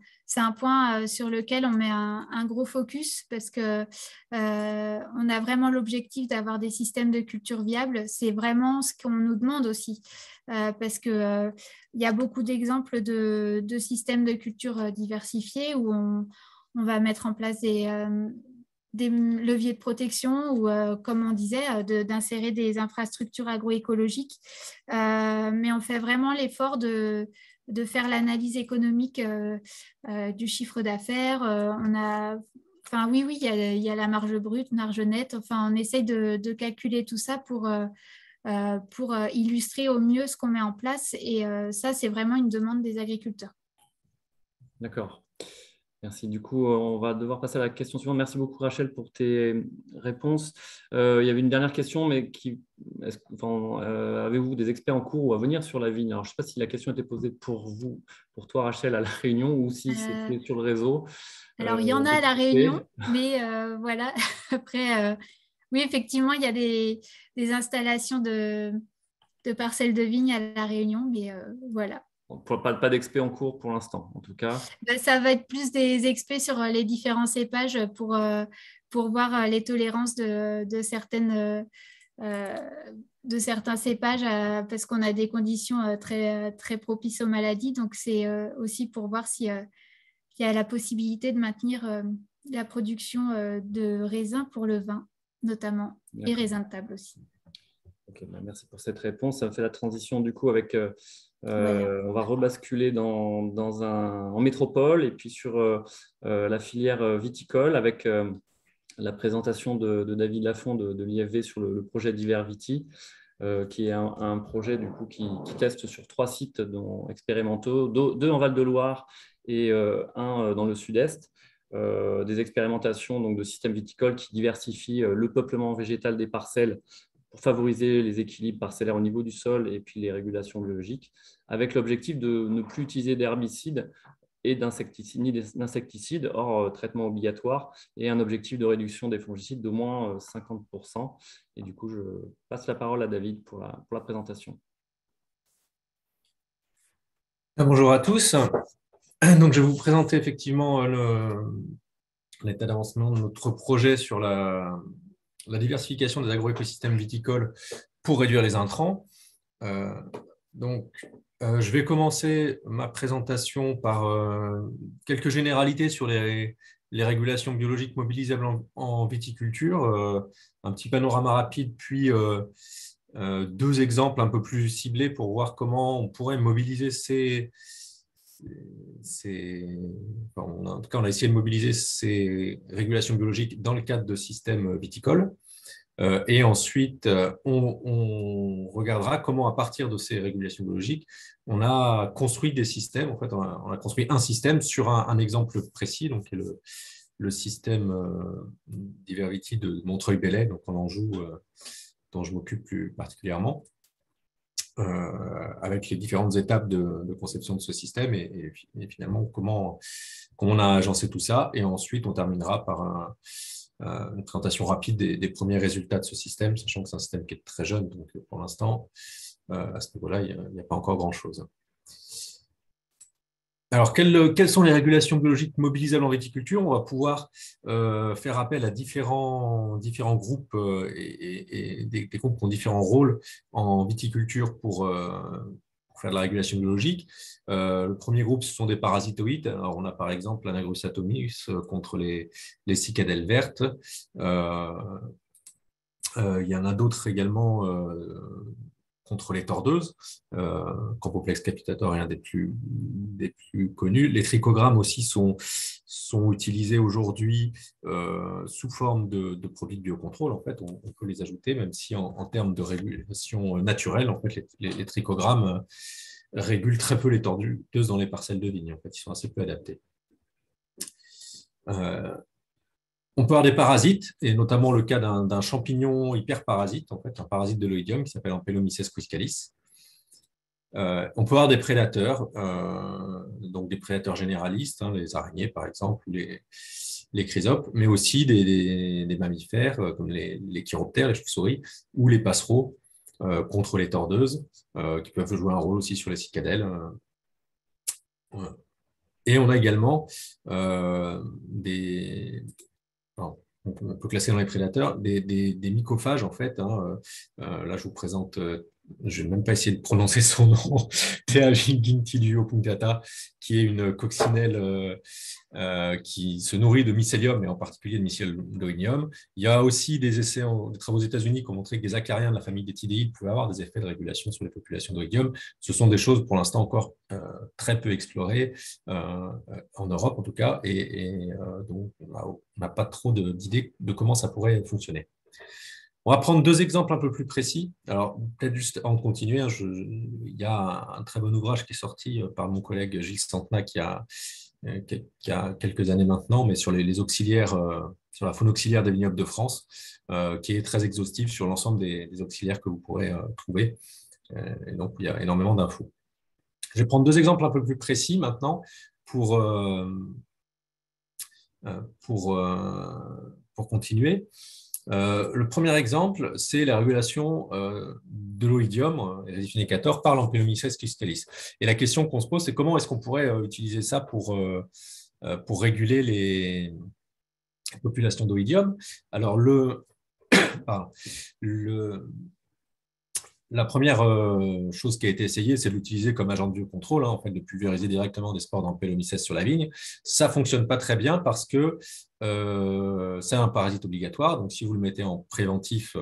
Speaker 2: point sur lequel on met un gros focus parce que on a vraiment l'objectif d'avoir des systèmes de culture viables. C'est vraiment ce qu'on nous demande aussi parce que il y a beaucoup d'exemples de systèmes de culture diversifiés où on va mettre en place des leviers de protection ou, comme on disait, d'insérer des infrastructures agroécologiques. Mais on fait vraiment l'effort de faire l'analyse économique du chiffre d'affaires. Enfin, oui, il y a la marge brute, marge nette. Enfin, on essaye de calculer tout ça pour illustrer au mieux ce qu'on met en place. Et ça, c'est vraiment une demande des agriculteurs.
Speaker 1: D'accord. Merci. Du coup, on va devoir passer à la question suivante. Merci beaucoup, Rachel, pour tes réponses. Il y avait une dernière question, mais avez-vous des experts en cours ou à venir sur la vigne? Alors, je ne sais pas si la question était posée pour vous, pour toi, Rachel, à La Réunion, ou si c'était sur le réseau.
Speaker 2: Alors, il y en a à La Réunion, mais voilà. Après, oui, effectivement, il y a des installations de parcelles de vignes à La Réunion, mais voilà.
Speaker 1: Pas d'experts en cours pour l'instant, en tout cas.
Speaker 2: Ça va être plus des experts sur les différents cépages pour voir les tolérances de certains cépages parce qu'on a des conditions très propices aux maladies. Donc, c'est aussi pour voir s'il y a la possibilité de maintenir la production de raisins pour le vin, notamment, et raisins de table aussi.
Speaker 1: Okay, merci pour cette réponse. Ça me fait la transition du coup avec…
Speaker 2: Voilà.
Speaker 1: On va rebasculer en métropole et puis sur la filière viticole avec la présentation de David Lafont de l'IFV sur le projet d'Hiver Viti, qui est un projet du coup qui teste sur 3 sites expérimentaux, 2 en Val-de-Loire et un dans le sud-est. Des expérimentations donc, de systèmes viticoles qui diversifient le peuplement végétal des parcelles pour favoriser les équilibres parcellaires au niveau du sol et puis les régulations biologiques, avec l'objectif de ne plus utiliser d'herbicides et d'insecticides hors traitement obligatoire et un objectif de réduction des fongicides d'au moins 50%. Et du coup, je passe la parole à David pour la présentation.
Speaker 3: Bonjour à tous. Donc, je vais vous présenter effectivement l'état d'avancement de notre projet sur la diversification des agroécosystèmes viticoles pour réduire les intrants. Je vais commencer ma présentation par quelques généralités sur les régulations biologiques mobilisables en viticulture, un petit panorama rapide, puis deux exemples un peu plus ciblés pour voir comment on pourrait mobiliser en tout cas, on a essayé de mobiliser ces régulations biologiques dans le cadre de systèmes viticoles. Et ensuite, on regardera comment, à partir de ces régulations biologiques, on a construit des systèmes. En fait, on a construit un système sur un exemple précis, donc qui est le système d'Iverviti de Montreuil-Bellay, donc en Anjou, dont je m'occupe plus particulièrement, avec les différentes étapes de conception de ce système et finalement comment on a agencé tout ça. Et ensuite, on terminera par une présentation rapide des premiers résultats de ce système, sachant que c'est un système qui est très jeune, donc pour l'instant, à ce niveau-là, il n'y a pas encore grand-chose. Alors, quelles sont les régulations biologiques mobilisables en viticulture? On va pouvoir faire appel à différents groupes et des groupes qui ont différents rôles en viticulture pour faire de la régulation biologique. Le premier groupe, ce sont des parasitoïdes. Alors, on a par exemple l'Anagrus atomus contre les cicadelles vertes. Il y en a d'autres également contre les tordeuses. Campoplex capitator est un des plus connus. Les trichogrammes aussi sont utilisés aujourd'hui sous forme de produits de biocontrôle. En fait, on peut les ajouter, même si en termes de régulation naturelle, en fait, les trichogrammes régulent très peu les tordeuses dans les parcelles de vigne. En fait, ils sont assez peu adaptés. On peut avoir des parasites, et notamment le cas d'un champignon hyperparasite, en fait, un parasite de l'oïdium qui s'appelle Ampelomyces quiscalis. On peut avoir des prédateurs, donc des prédateurs généralistes, les araignées par exemple, ou les chrysopes, mais aussi des mammifères comme les chiroptères, les chauves-souris, ou les passereaux contre les tordeuses, qui peuvent jouer un rôle aussi sur les cicadelles. Et on a également on peut classer dans les prédateurs des mycophages, en fait. Là, je vous présente, je ne vais même pas essayer de prononcer son nom, Thea gintiluo punctata, qui est une coccinelle qui se nourrit de mycélium, et en particulier de mycélium. Il y a aussi des essais, des travaux aux États-Unis qui ont montré que des acariens de la famille des tidéides pouvaient avoir des effets de régulation sur les populations d'oïdium. Ce sont des choses pour l'instant encore très peu explorées, en Europe en tout cas, et donc on n'a pas trop d'idées de comment ça pourrait fonctionner. On va prendre deux exemples un peu plus précis. Alors, peut-être juste avant de continuer, il y a un très bon ouvrage qui est sorti par mon collègue Gilles Santenat qui a quelques années maintenant, mais sur les auxiliaires, sur la faune auxiliaire des vignobles de France, qui est très exhaustif sur l'ensemble des auxiliaires que vous pourrez trouver. Et donc, il y a énormément d'infos. Je vais prendre deux exemples un peu plus précis maintenant pour continuer. Le premier exemple, c'est la régulation de l'oïdium, Erythrinacator, par l'Ampelomyces quiscalis. Et la question qu'on se pose, c'est comment est-ce qu'on pourrait utiliser ça pour réguler les populations d'oïdium. Alors, la première chose qui a été essayée, c'est de l'utiliser comme agent de biocontrôle, en fait, de pulvériser directement des spores d'Ampelomyces sur la vigne. Ça ne fonctionne pas très bien parce que c'est un parasite obligatoire. Donc, si vous le mettez en préventif,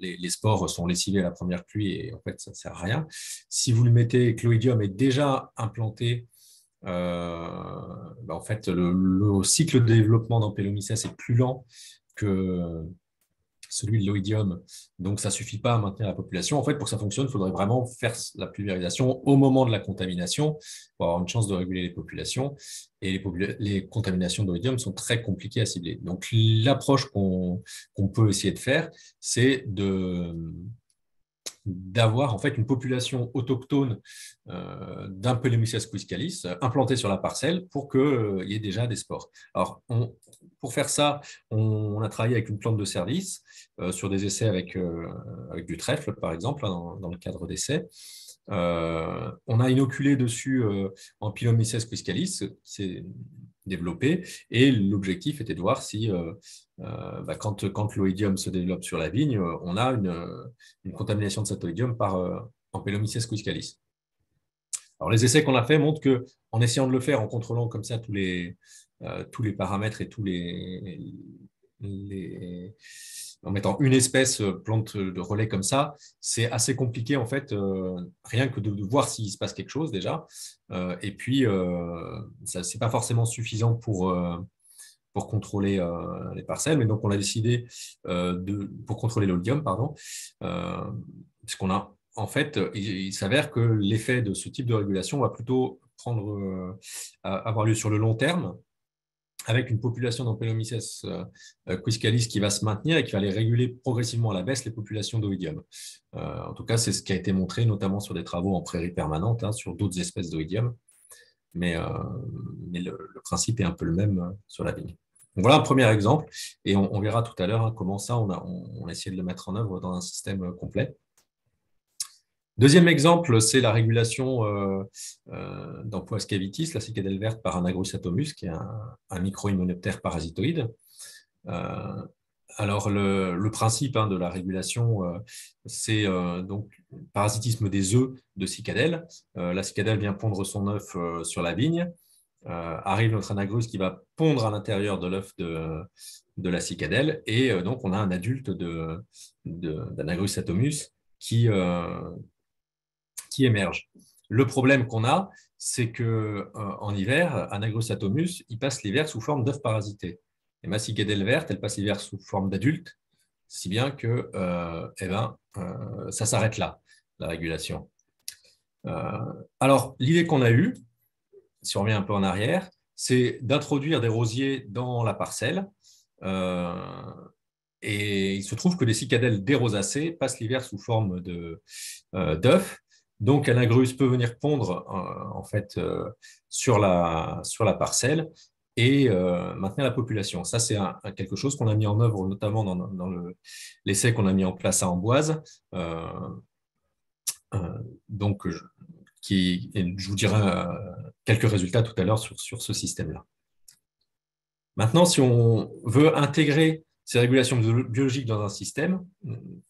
Speaker 3: les spores sont lessivés à la première pluie et en fait, ça ne sert à rien. Si vous le mettez, que l'oïdium est déjà implanté, en fait, le cycle de développement d'Ampelomyces est plus lent que celui de l'oïdium, donc ça ne suffit pas à maintenir la population. En fait, pour que ça fonctionne, il faudrait vraiment faire la pulvérisation au moment de la contamination pour avoir une chance de réguler les populations. Et les contaminations d'oïdium sont très compliquées à cibler. Donc, l'approche qu'on peut essayer de faire, c'est de d'avoir en fait une population autochtone d'un Pelomyces quiscalis implantée sur la parcelle pour qu'il y ait déjà des spores. Alors, pour faire ça, on a travaillé avec une plante de service sur des essais avec du trèfle, par exemple, dans le cadre d'essais. On a inoculé dessus en Pelomyces quiscalis, c'est développé, et l'objectif était de voir si quand l'oïdium se développe sur la vigne, on a une contamination de cet oïdium en Pelomyces quiscalis. Alors, les essais qu'on a fait montrent qu'en essayant de le faire en contrôlant comme ça tous les paramètres et en mettant une espèce plante de relais comme ça, c'est assez compliqué en fait, rien que de voir s'il se passe quelque chose déjà. Et puis, ça c'est pas forcément suffisant pour contrôler les parcelles, mais donc on a décidé pour contrôler l'oïdium, pardon, puisqu'on a en fait, il s'avère que l'effet de ce type de régulation va plutôt avoir lieu sur le long terme, avec une population d'Ampelomyces quiscalis qui va se maintenir et qui va aller réguler progressivement à la baisse les populations d'oïdium. En tout cas, c'est ce qui a été montré, notamment sur des travaux en prairie permanente, sur d'autres espèces d'oïdium. Mais le principe est un peu le même sur la vigne. Donc voilà un premier exemple, et on verra tout à l'heure comment ça, on a essayé de le mettre en œuvre dans un système complet. Deuxième exemple, c'est la régulation d'Ampoas cavitis, la cicadelle verte par Anagrus atomus, qui est un micro-hyménoptère parasitoïde. Alors, le principe de la régulation, c'est donc parasitisme des œufs de cicadelle. La cicadelle vient pondre son œuf sur la vigne. Arrive notre Anagrus qui va pondre à l'intérieur de l'œuf de la cicadelle. Et donc, on a un adulte d'Anagrus atomus qui émerge. Le problème qu'on a, c'est qu'en hiver, Anagrus atomus, il passe l'hiver sous forme d'œufs parasités. Et ma cicadelle verte, elle passe l'hiver sous forme d'adulte, si bien que ça s'arrête là, la régulation. Alors, l'idée qu'on a eue, si on revient un peu en arrière, c'est d'introduire des rosiers dans la parcelle. Et il se trouve que les cicadelles dérosacées passent l'hiver sous forme d'œufs. Donc, Anagrus peut venir pondre en fait, sur la parcelle et maintenir la population. Ça, c'est quelque chose qu'on a mis en œuvre, notamment dans l'essai qu'on a mis en place à Amboise. Donc, je vous dirai quelques résultats tout à l'heure sur ce système-là. Maintenant, si on veut intégrer ces régulations biologiques dans un système,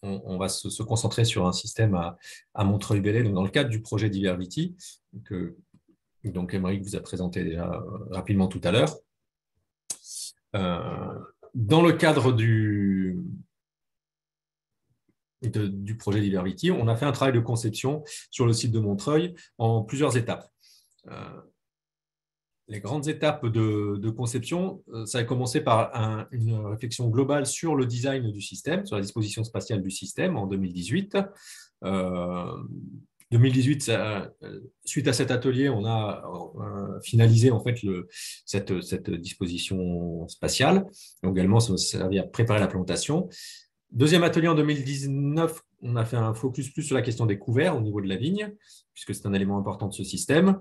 Speaker 3: on va se concentrer sur un système à Montreuil-Bellay, dans le cadre du projet d'Iberviti, que donc Émeric vous a présenté déjà rapidement tout à l'heure. Dans le cadre du projet d'Iberviti, on a fait un travail de conception sur le site de Montreuil en plusieurs étapes. Les grandes étapes de conception, ça a commencé par une réflexion globale sur le design du système, sur la disposition spatiale du système en 2018. 2018, suite à cet atelier, on a finalisé en fait cette disposition spatiale. Donc, également, ça a servi à préparer la plantation. Deuxième atelier en 2019, on a fait un focus plus sur la question des couverts au niveau de la vigne, puisque c'est un élément important de ce système.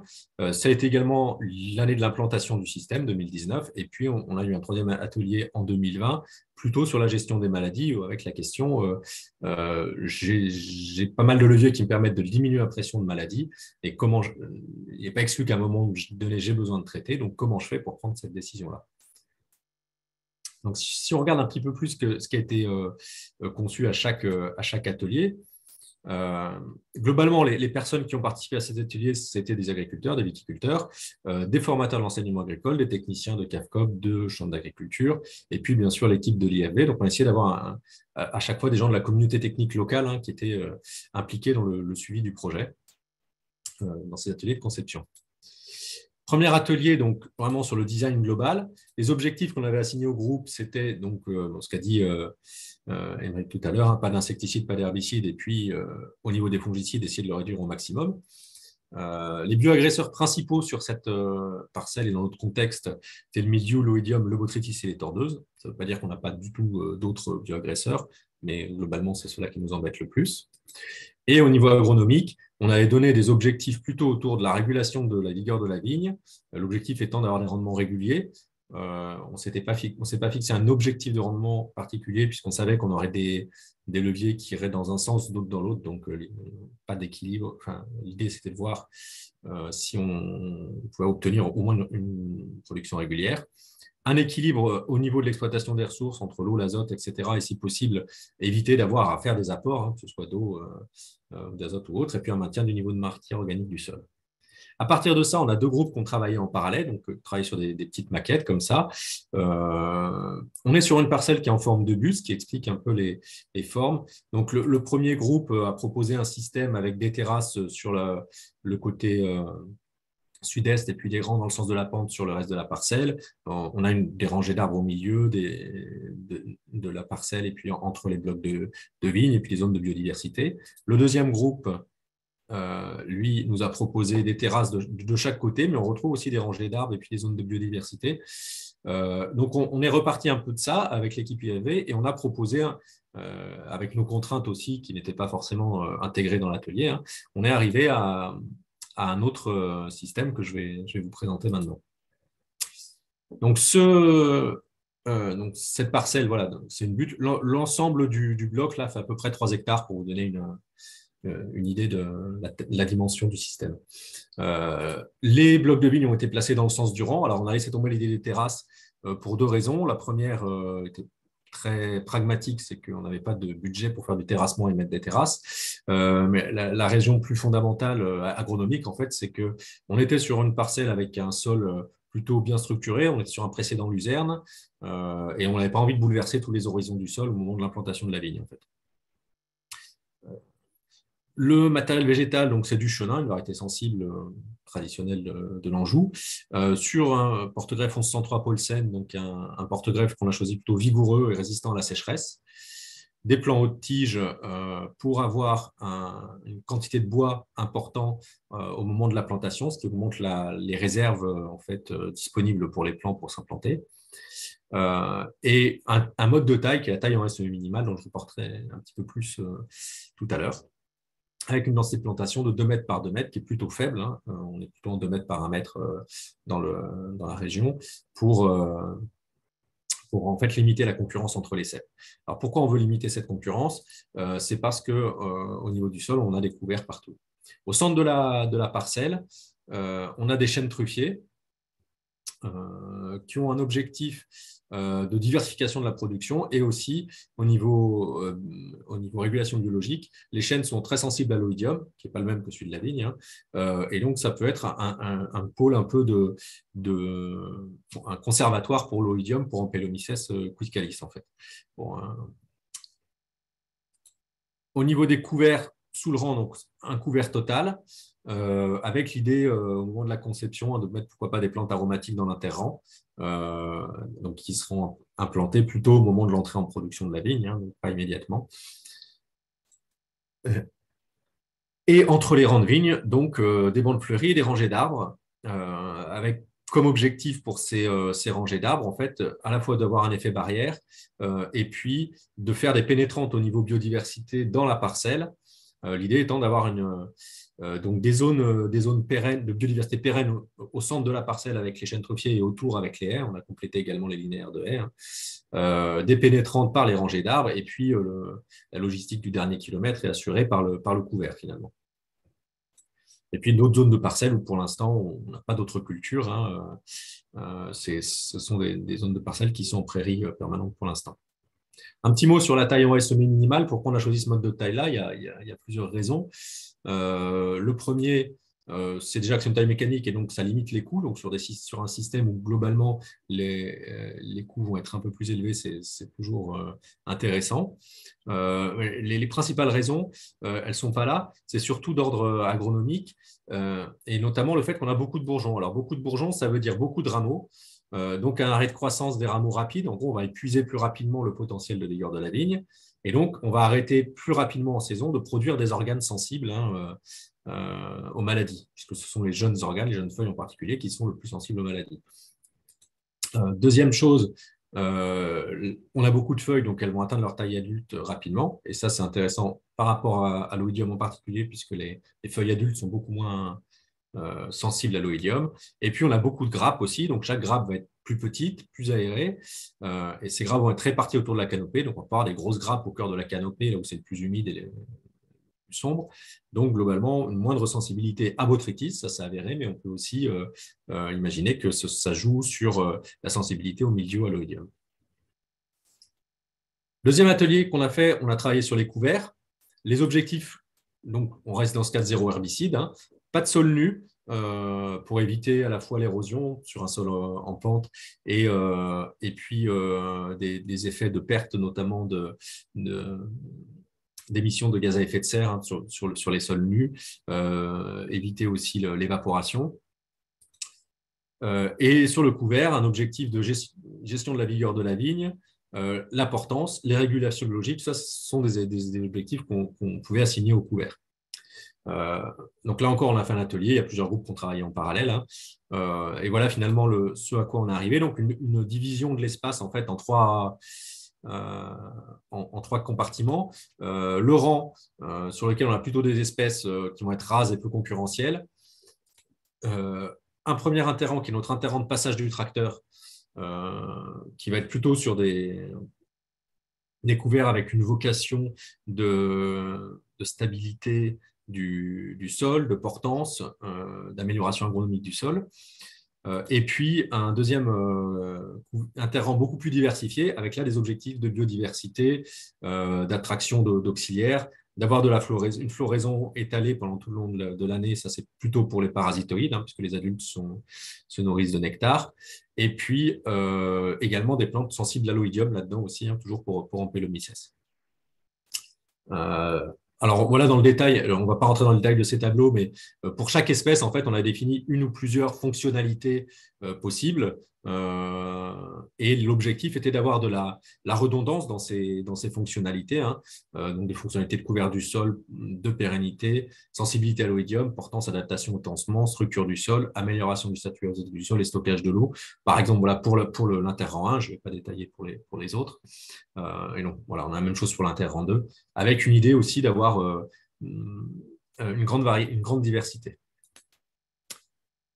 Speaker 3: Ça a été également l'année de l'implantation du système, 2019. Et puis, on a eu un troisième atelier en 2020, plutôt sur la gestion des maladies, avec la question j'ai pas mal de leviers qui me permettent de diminuer la pression de maladie. Et il n'est pas exclu qu'à un moment donné, j'ai besoin de traiter. Donc, comment je fais pour prendre cette décision-là? Donc, si on regarde un petit peu plus ce qui a été conçu à chaque atelier, globalement, les personnes qui ont participé à ces ateliers, c'était des agriculteurs, des viticulteurs, des formateurs de l'enseignement agricole, des techniciens de CAFCOP, de champs d'agriculture, et puis bien sûr l'équipe de l'IFB. Donc, on a essayé d'avoir à chaque fois des gens de la communauté technique locale qui étaient impliqués dans le suivi du projet, dans ces ateliers de conception. Premier atelier, donc vraiment sur le design global. Les objectifs qu'on avait assignés au groupe, c'était donc ce qu'a dit Émeric tout à l'heure, pas d'insecticides, pas d'herbicides, et puis au niveau des fongicides, essayer de le réduire au maximum. Les bioagresseurs principaux sur cette parcelle et dans notre contexte, c'est le mildiou, l'oïdium, le botrytis et les tordeuses. Ça ne veut pas dire qu'on n'a pas du tout d'autres bioagresseurs, mais globalement, c'est cela qui nous embête le plus. Et au niveau agronomique, on avait donné des objectifs plutôt autour de la régulation de la vigueur de la vigne, l'objectif étant d'avoir des rendements réguliers. On ne s'est pas fixé un objectif de rendement particulier, puisqu'on savait qu'on aurait des leviers qui iraient dans un sens, d'autres dans l'autre, donc pas d'équilibre. Enfin, l'idée, c'était de voir si on pouvait obtenir au moins une production régulière. Un équilibre au niveau de l'exploitation des ressources entre l'eau, l'azote, etc. Et si possible, éviter d'avoir à faire des apports, que ce soit d'eau, d'azote ou autre, et puis un maintien du niveau de matière organique du sol. À partir de ça, on a 2 groupes qui ont travaillé en parallèle, donc travaillé sur des petites maquettes comme ça. On est sur une parcelle qui est en forme de buste, qui explique un peu les formes. Donc le premier groupe a proposé un système avec des terrasses sur le côté sud-est et puis des rangs dans le sens de la pente sur le reste de la parcelle. On a des rangées d'arbres au milieu de la parcelle et puis entre les blocs de vignes et puis les zones de biodiversité. Le deuxième groupe, lui, nous a proposé des terrasses de chaque côté, mais on retrouve aussi des rangées d'arbres et puis des zones de biodiversité. Donc, on est reparti un peu de ça avec l'équipe IAV et on a proposé, avec nos contraintes aussi qui n'étaient pas forcément intégrées dans l'atelier, hein, on est arrivé à un autre système que je vais vous présenter maintenant. Donc, cette parcelle, voilà, c'est une butte. L'ensemble du bloc là fait à peu près 3 hectares pour vous donner une idée de la dimension du système. Les blocs de vignes ont été placés dans le sens du rang. Alors, on a laissé tomber l'idée des terrasses pour 2 raisons. La première était très pragmatique, c'est qu'on n'avait pas de budget pour faire du terrassement et mettre des terrasses. Mais la raison plus fondamentale agronomique, en fait, c'est qu'on était sur une parcelle avec un sol plutôt bien structuré, on était sur un précédent luzerne, et on n'avait pas envie de bouleverser tous les horizons du sol au moment de l'implantation de la vigne, en fait. Le matériel végétal, donc c'est du chenin, une variété sensible traditionnelle de l'Anjou, sur un porte-greffe 1103 Paulsen, donc un porte-greffe qu'on a choisi plutôt vigoureux et résistant à la sécheresse. Des plants haute tige pour avoir une quantité de bois important au moment de la plantation, ce qui augmente les réserves en fait, disponibles pour les plants pour s'implanter. Et un mode de taille qui est la taille en SE minimale, dont je vous porterai un petit peu plus tout à l'heure, avec une densité de plantation de 2 mètres par 2 mètres, qui est plutôt faible, hein. On est plutôt en 2 mètres par 1 mètre dans la région, pour en fait limiter la concurrence entre les ceps. Alors pourquoi on veut limiter cette concurrence? C'est parce qu'au niveau du sol, on a des couverts partout. Au centre de la parcelle, on a des chênes truffiers qui ont un objectif de diversification de la production et aussi au niveau régulation biologique, les chênes sont très sensibles à l'oïdium, qui n'est pas le même que celui de la vigne, hein, et donc ça peut être un pôle un peu un conservatoire pour l'oïdium, pour Ampelomyces quiscalis en fait. Bon, au niveau des couverts sous le rang, donc un couvert total, avec l'idée au moment de la conception de mettre pourquoi pas des plantes aromatiques dans l'interrang, donc qui seront implantées plutôt au moment de l'entrée en production de la vigne, hein, donc pas immédiatement. Et entre les rangs de vignes, donc des bandes fleuries et des rangées d'arbres, avec comme objectif pour ces rangées d'arbres, en fait, à la fois d'avoir un effet barrière et puis de faire des pénétrantes au niveau biodiversité dans la parcelle. L'idée étant d'avoir donc des zones pérennes, de biodiversité pérenne au centre de la parcelle avec les chênes truffiers et autour avec les haies. On a complété également les linéaires de haies, hein. Des pénétrantes par les rangées d'arbres et puis la logistique du dernier kilomètre est assurée par le couvert finalement. Et puis d'autres zones de parcelles où pour l'instant on n'a pas d'autres cultures, hein. Ce sont des zones de parcelles qui sont en prairie permanente pour l'instant. Un petit mot sur la taille en SE minimale. Pourquoi on a choisi ce mode de taille-là? Il y a plusieurs raisons. Le premier, c'est déjà que c'est une taille mécanique et donc ça limite les coûts. Donc sur un système où globalement les coûts vont être un peu plus élevés, c'est toujours intéressant. Les principales raisons, elles ne sont pas là. C'est surtout d'ordre agronomique et notamment le fait qu'on a beaucoup de bourgeons. Alors beaucoup de bourgeons, ça veut dire beaucoup de rameaux. Donc un arrêt de croissance des rameaux rapide. En gros, on va épuiser plus rapidement le potentiel de vigueur de la vigne. Et donc, on va arrêter plus rapidement en saison de produire des organes sensibles, hein, aux maladies, puisque ce sont les jeunes organes, les jeunes feuilles en particulier, qui sont le plus sensibles aux maladies. Deuxième chose, On a beaucoup de feuilles, donc elles vont atteindre leur taille adulte rapidement. Et ça, c'est intéressant par rapport à l'oïdium en particulier, puisque les feuilles adultes sont beaucoup moins sensibles à l'oïdium. Et puis, on a beaucoup de grappes aussi. Donc, chaque grappe va être plus petite, plus aérée. Et ces grappes vont être réparties autour de la canopée. Donc, on va avoir des grosses grappes au cœur de la canopée, là où c'est le plus humide et le plus sombre. Donc, globalement, une moindre sensibilité à botrytis, ça s'est avéré, mais on peut aussi imaginer que ça joue sur la sensibilité au milieu à l'oïdium. Deuxième atelier qu'on a fait, on a travaillé sur les couverts. Les objectifs, donc on reste dans ce cas de zéro herbicide, hein, pas de sol nu pour éviter à la fois l'érosion sur un sol en pente et puis des effets de perte, notamment d'émissions de gaz à effet de serre, hein, sur les sols nus, éviter aussi l'évaporation. Et sur le couvert, un objectif de gestion de la vigueur de la vigne, la portance, les régulations biologiques, ça, ce sont des objectifs qu'on pouvait assigner au couvert. Donc là encore, on a fait un atelier, il y a plusieurs groupes qui ont travaillé en parallèle, hein. Et voilà finalement ce à quoi on est arrivé. Donc une division de l'espace en fait en trois compartiments. Le rang sur lequel on a plutôt des espèces qui vont être rases et peu concurrentielles. Un premier interrang qui est notre interrang de passage du tracteur, qui va être plutôt sur des couverts avec une vocation de stabilité du sol, de portance, d'amélioration agronomique du sol. Et puis un deuxième interrang beaucoup plus diversifié, avec là des objectifs de biodiversité, d'attraction d'auxiliaires, d'avoir une floraison étalée pendant tout le long de l'année. Ça, c'est plutôt pour les parasitoïdes, hein, puisque les adultes se nourrissent de nectar. Et puis également des plantes sensibles à l'oïdium là-dedans aussi, hein, toujours pour Ampelomyces. Alors voilà dans le détail, on ne va pas rentrer dans le détail de ces tableaux, mais pour chaque espèce, en fait, on a défini une ou plusieurs fonctionnalités possibles. Et l'objectif était d'avoir de la redondance dans ces fonctionnalités, hein. Donc des fonctionnalités de couvert du sol, de pérennité, sensibilité à l'oïdium, portance, adaptation au tassement, structure du sol, amélioration du statut du sol et stockage de l'eau. Par exemple, voilà, pour l'interrang 1, je ne vais pas détailler pour les autres. Et donc, voilà, on a la même chose pour l'interrang 2, avec une idée aussi d'avoir une grande diversité.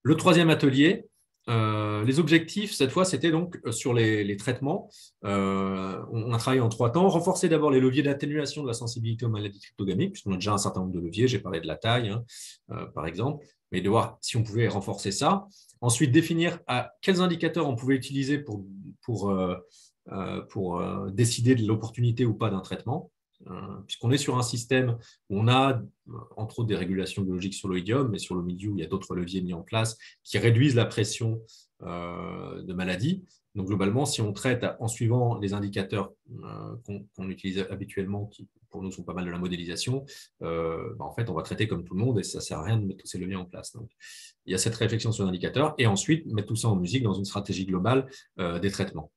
Speaker 3: Le troisième atelier, les objectifs, cette fois, c'était donc sur les traitements. On a travaillé en 3 temps. Renforcer d'abord les leviers d'atténuation de la sensibilité aux maladies cryptogamiques, puisqu'on a déjà un certain nombre de leviers. J'ai parlé de la taille, hein, par exemple, mais de voir si on pouvait renforcer ça. Ensuite, définir à quels indicateurs on pouvait utiliser pour décider de l'opportunité ou pas d'un traitement. Puisqu'on est sur un système où on a, entre autres, des régulations biologiques sur l'oïdium, mais sur le milieu, il y a d'autres leviers mis en place qui réduisent la pression de maladie. Donc, globalement, si on traite en suivant les indicateurs qu'on utilise habituellement, qui pour nous sont pas mal de la modélisation, en fait, on va traiter comme tout le monde et ça ne sert à rien de mettre tous ces leviers en place. Donc, il y a cette réflexion sur l'indicateur et ensuite mettre tout ça en musique dans une stratégie globale des traitements.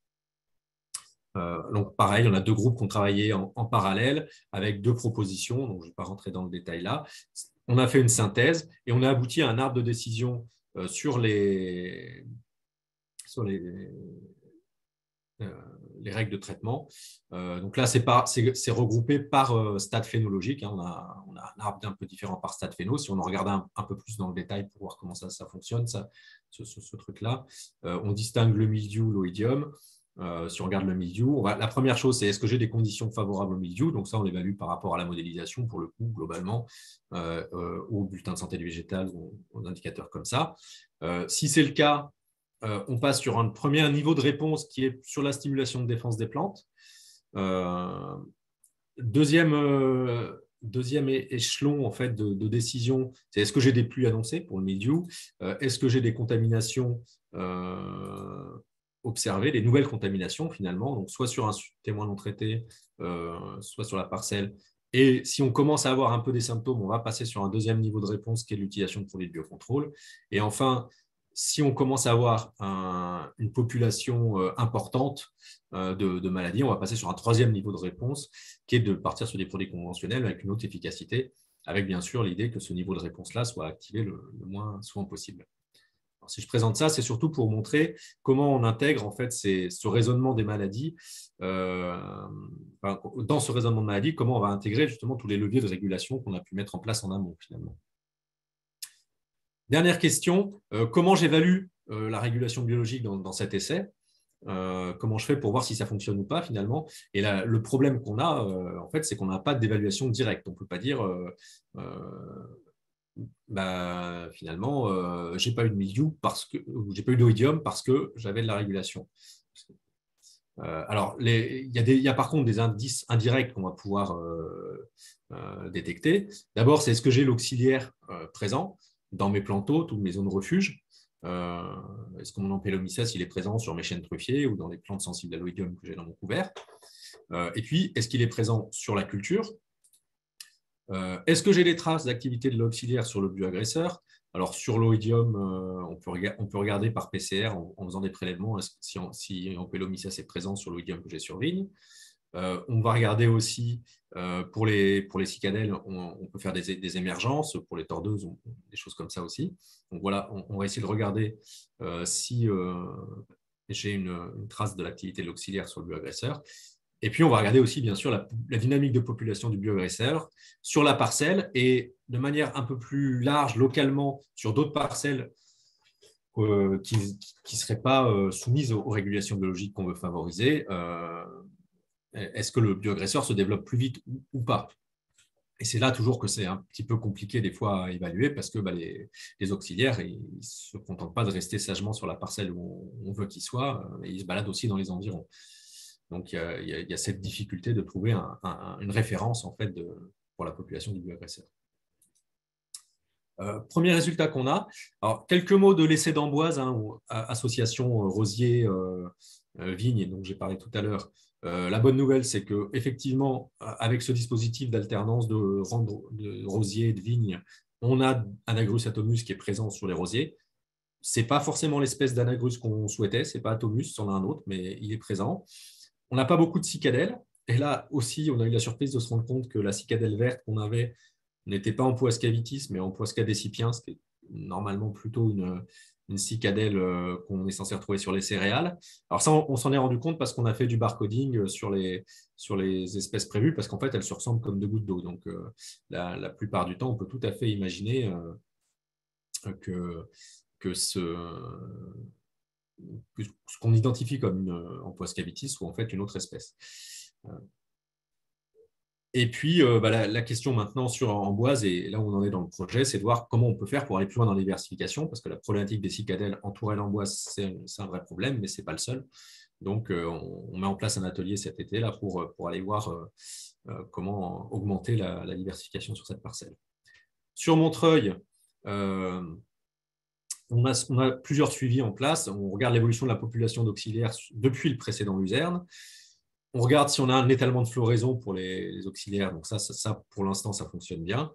Speaker 3: Donc pareil, on a 2 groupes qui ont travaillé en parallèle avec 2 propositions, donc je ne vais pas rentrer dans le détail là. On a fait une synthèse et on a abouti à un arbre de décision sur les règles de traitement. Donc là, c'est regroupé par stade phénologique, hein. On a un arbre un peu différent par stade phéno. Si on en regarde un peu plus dans le détail pour voir comment ça fonctionne, ce truc-là, on distingue le mildiou, l'oïdium. Si on regarde le mildiou, la première chose, c'est est-ce que j'ai des conditions favorables au mildiou? Donc ça, on l'évalue par rapport à la modélisation, pour le coup, globalement, au bulletin de santé du végétal ou aux indicateurs comme ça. Si c'est le cas, on passe sur un premier niveau de réponse qui est sur la stimulation de défense des plantes. Deuxième échelon en fait, de décision, c'est est-ce que j'ai des pluies annoncées pour le mildiou? Est-ce que j'ai des contaminations observer les nouvelles contaminations finalement, donc soit sur un témoin non traité, soit sur la parcelle. Et si on commence à avoir un peu des symptômes, on va passer sur un deuxième niveau de réponse qui est l'utilisation de produits de biocontrôle. Et enfin, si on commence à avoir une population importante de maladies, on va passer sur un troisième niveau de réponse qui est de partir sur des produits conventionnels avec une haute efficacité, avec bien sûr l'idée que ce niveau de réponse-là soit activé le moins souvent possible. Alors, si je présente ça, c'est surtout pour montrer comment on intègre en fait ce raisonnement des maladies. Dans ce raisonnement de maladies, comment on va intégrer justement tous les leviers de régulation qu'on a pu mettre en place en amont finalement. Dernière question, comment j'évalue la régulation biologique dans cet essai? Comment je fais pour voir si ça fonctionne ou pas finalement? Et là, le problème qu'on a, en fait, c'est qu'on n'a pas d'évaluation directe. On ne peut pas dire finalement, j'ai pas eu de milieu parce que j'ai pas eu d'oïdium parce que j'avais de la régulation. Alors, il y a par contre des indices indirects qu'on va pouvoir détecter. D'abord, c'est est-ce que j'ai l'auxiliaire présent dans mes plantos, toutes mes zones refuge? Est-ce que mon ampélomycète il est présent sur mes chênes truffiers ou dans les plantes sensibles à l'oïdium que j'ai dans mon couvert? Et puis, est-ce qu'il est présent sur la culture? Est-ce que j'ai des traces d'activité de l'auxiliaire sur le bioagresseur? Alors, sur l'oïdium, on peut regarder par PCR en faisant des prélèvements si ampélomycète est présent sur l'oïdium que j'ai sur vigne. On va regarder aussi pour les cicadelles, on peut faire des émergences, pour les tordeuses, des choses comme ça aussi. Donc voilà, on va essayer de regarder si j'ai une trace de l'activité de l'auxiliaire sur le bioagresseur. Et puis, on va regarder aussi, bien sûr, la dynamique de population du bioagresseur sur la parcelle et de manière un peu plus large, localement, sur d'autres parcelles qui ne seraient pas soumises aux régulations biologiques qu'on veut favoriser. Est-ce que le bioagresseur se développe plus vite ou pas? Et c'est là toujours que c'est un petit peu compliqué des fois à évaluer parce que les auxiliaires, ils ne se contentent pas de rester sagement sur la parcelle où on veut qu'ils soient, ils se baladent aussi dans les environs. Donc, il y a cette difficulté de trouver une référence en fait, pour la population du bioagresseur. Premier résultat qu'on a. Alors, quelques mots de l'essai d'Amboise, association rosier, vigne, dont j'ai parlé tout à l'heure. La bonne nouvelle, c'est qu'effectivement, avec ce dispositif d'alternance de rosier et de vigne, on a Anagrus atomus qui est présent sur les rosiers. Ce n'est pas forcément l'espèce d'Anagrus qu'on souhaitait, ce n'est pas atomus, c'en a un autre, mais il est présent. On n'a pas beaucoup de cicadelles. Et là aussi, on a eu la surprise de se rendre compte que la cicadelle verte qu'on avait n'était pas en Poasca vitis, mais en Poasca decipiens, ce qui est normalement plutôt une cicadelle qu'on est censé retrouver sur les céréales. Alors ça, on s'en est rendu compte parce qu'on a fait du barcoding sur les espèces prévues, parce qu'en fait, elles se ressemblent comme deux gouttes d'eau. Donc, la plupart du temps, on peut tout à fait imaginer que ce qu'on identifie comme en Poasca vitis soit en fait une autre espèce. Et puis, la question maintenant sur Amboise, et là où on en est dans le projet, c'est de voir comment on peut faire pour aller plus loin dans la diversification, parce que la problématique des cicadelles entourant l'Amboise, c'est un vrai problème, mais ce n'est pas le seul. Donc, on met en place un atelier cet été là, pour aller voir comment augmenter la diversification sur cette parcelle. Sur Montreuil, on a plusieurs suivis en place. On regarde l'évolution de la population d'auxiliaires depuis le précédent luzerne. On regarde si on a un étalement de floraison pour les auxiliaires. Donc ça pour l'instant, ça fonctionne bien.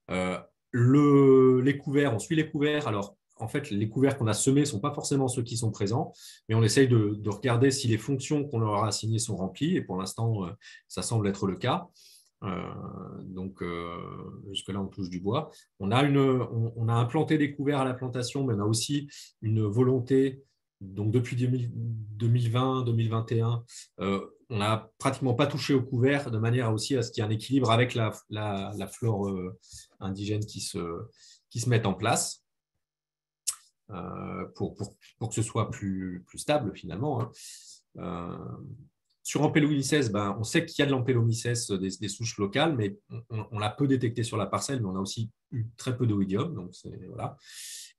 Speaker 3: Les couverts, on suit les couverts. Alors, en fait, les couverts qu'on a semés ne sont pas forcément ceux qui sont présents, mais on essaye de regarder si les fonctions qu'on leur a assignées sont remplies. Et pour l'instant, ça semble être le cas. Donc, jusque-là, on touche du bois. On a implanté des couverts à la plantation, mais on a aussi une volonté. Donc, depuis 2020-2021, on n'a pratiquement pas touché au couvert, de manière aussi à ce qu'il y ait un équilibre avec la flore indigène qui se mette en place pour que ce soit plus stable finalement. Sur Ampelomyces, on sait qu'il y a de l'Ampelomyces des souches locales, mais on l'a peu détecté sur la parcelle, mais on a aussi eu très peu d'oïdium. Donc voilà.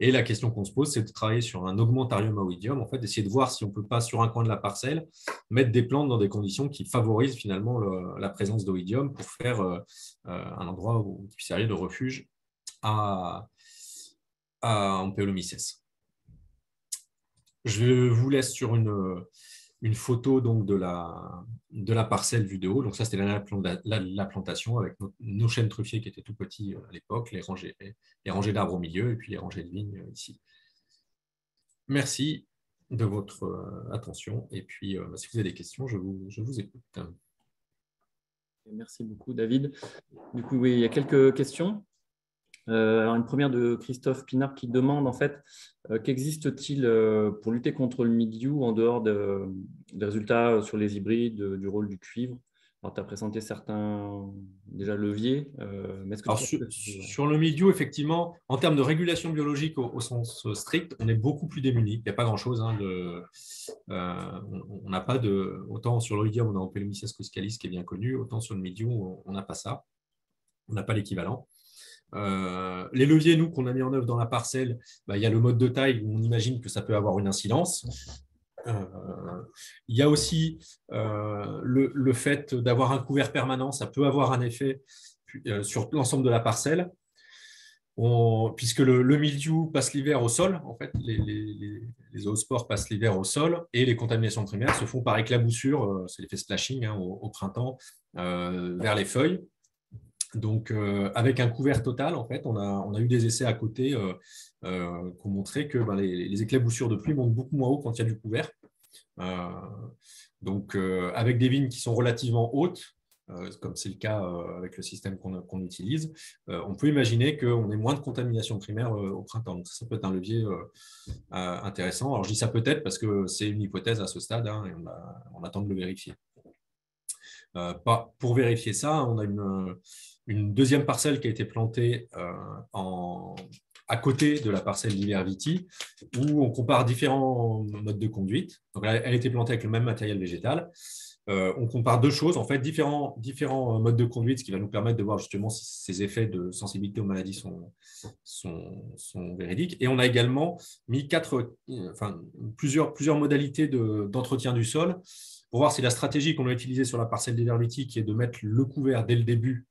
Speaker 3: Et la question qu'on se pose, c'est de travailler sur un augmentarium à oïdium, en fait, d'essayer de voir si on ne peut pas, sur un coin de la parcelle, mettre des plantes dans des conditions qui favorisent finalement la présence d'oïdium pour faire un endroit qui servirait de refuge à Ampelomyces. Je vous laisse sur une photo donc, de la parcelle vue de haut. Donc ça, c'était la plantation avec nos chênes truffiers qui étaient tout petits à l'époque, les rangées d'arbres au milieu et puis les rangées de vignes ici. Merci de votre attention. Et puis, si vous avez des questions, je vous écoute.
Speaker 1: Merci beaucoup, David. Du coup, oui, il y a quelques questions. Alors une première de Christophe Pinard qui demande en fait qu'existe-t-il pour lutter contre le mildiou en dehors des résultats sur les hybrides, du rôle du cuivre. Alors, tu as présenté certains déjà leviers, mais est-ce que
Speaker 3: Alors,
Speaker 1: tu
Speaker 3: sur le mildiou, effectivement, en termes de régulation biologique au sens strict, on est beaucoup plus démunis. Il n'y a pas grand-chose. On n'a pas de. Autant sur l'oïdium, on a Ampelomyces coscalis qui est bien connu, autant sur le mildiou, on n'a pas ça. On n'a pas l'équivalent. Les leviers, nous, qu'on a mis en œuvre dans la parcelle, il y a le mode de taille où on imagine que ça peut avoir une incidence. Il y a aussi le fait d'avoir un couvert permanent, ça peut avoir un effet sur l'ensemble de la parcelle, puisque le mildiou passe l'hiver au sol, en fait, les zoospores passent l'hiver au sol et les contaminations primaires se font par éclaboussure, c'est l'effet splashing au printemps, vers les feuilles. Donc, avec un couvert total, en fait, on a eu des essais à côté qui ont montré que les éclaboussures de pluie montent beaucoup moins haut quand il y a du couvert. Donc, avec des vignes qui sont relativement hautes, comme c'est le cas avec le système qu'on utilise, on peut imaginer qu'on ait moins de contamination primaire au printemps. Donc, ça peut être un levier intéressant. Alors, je dis ça peut-être parce que c'est une hypothèse à ce stade et on attend de le vérifier. Pour vérifier ça, on a une deuxième parcelle qui a été plantée à côté de la parcelle d'hiver Viti, où on compare différents modes de conduite. Donc, elle a été plantée avec le même matériel végétal. On compare deux choses, en fait, différents modes de conduite, ce qui va nous permettre de voir justement si ces effets de sensibilité aux maladies sont véridiques. Et on a également mis plusieurs modalités d'entretien du sol pour voir si la stratégie qu'on a utilisée sur la parcelle d'hiver Viti, qui est de mettre le couvert dès le début,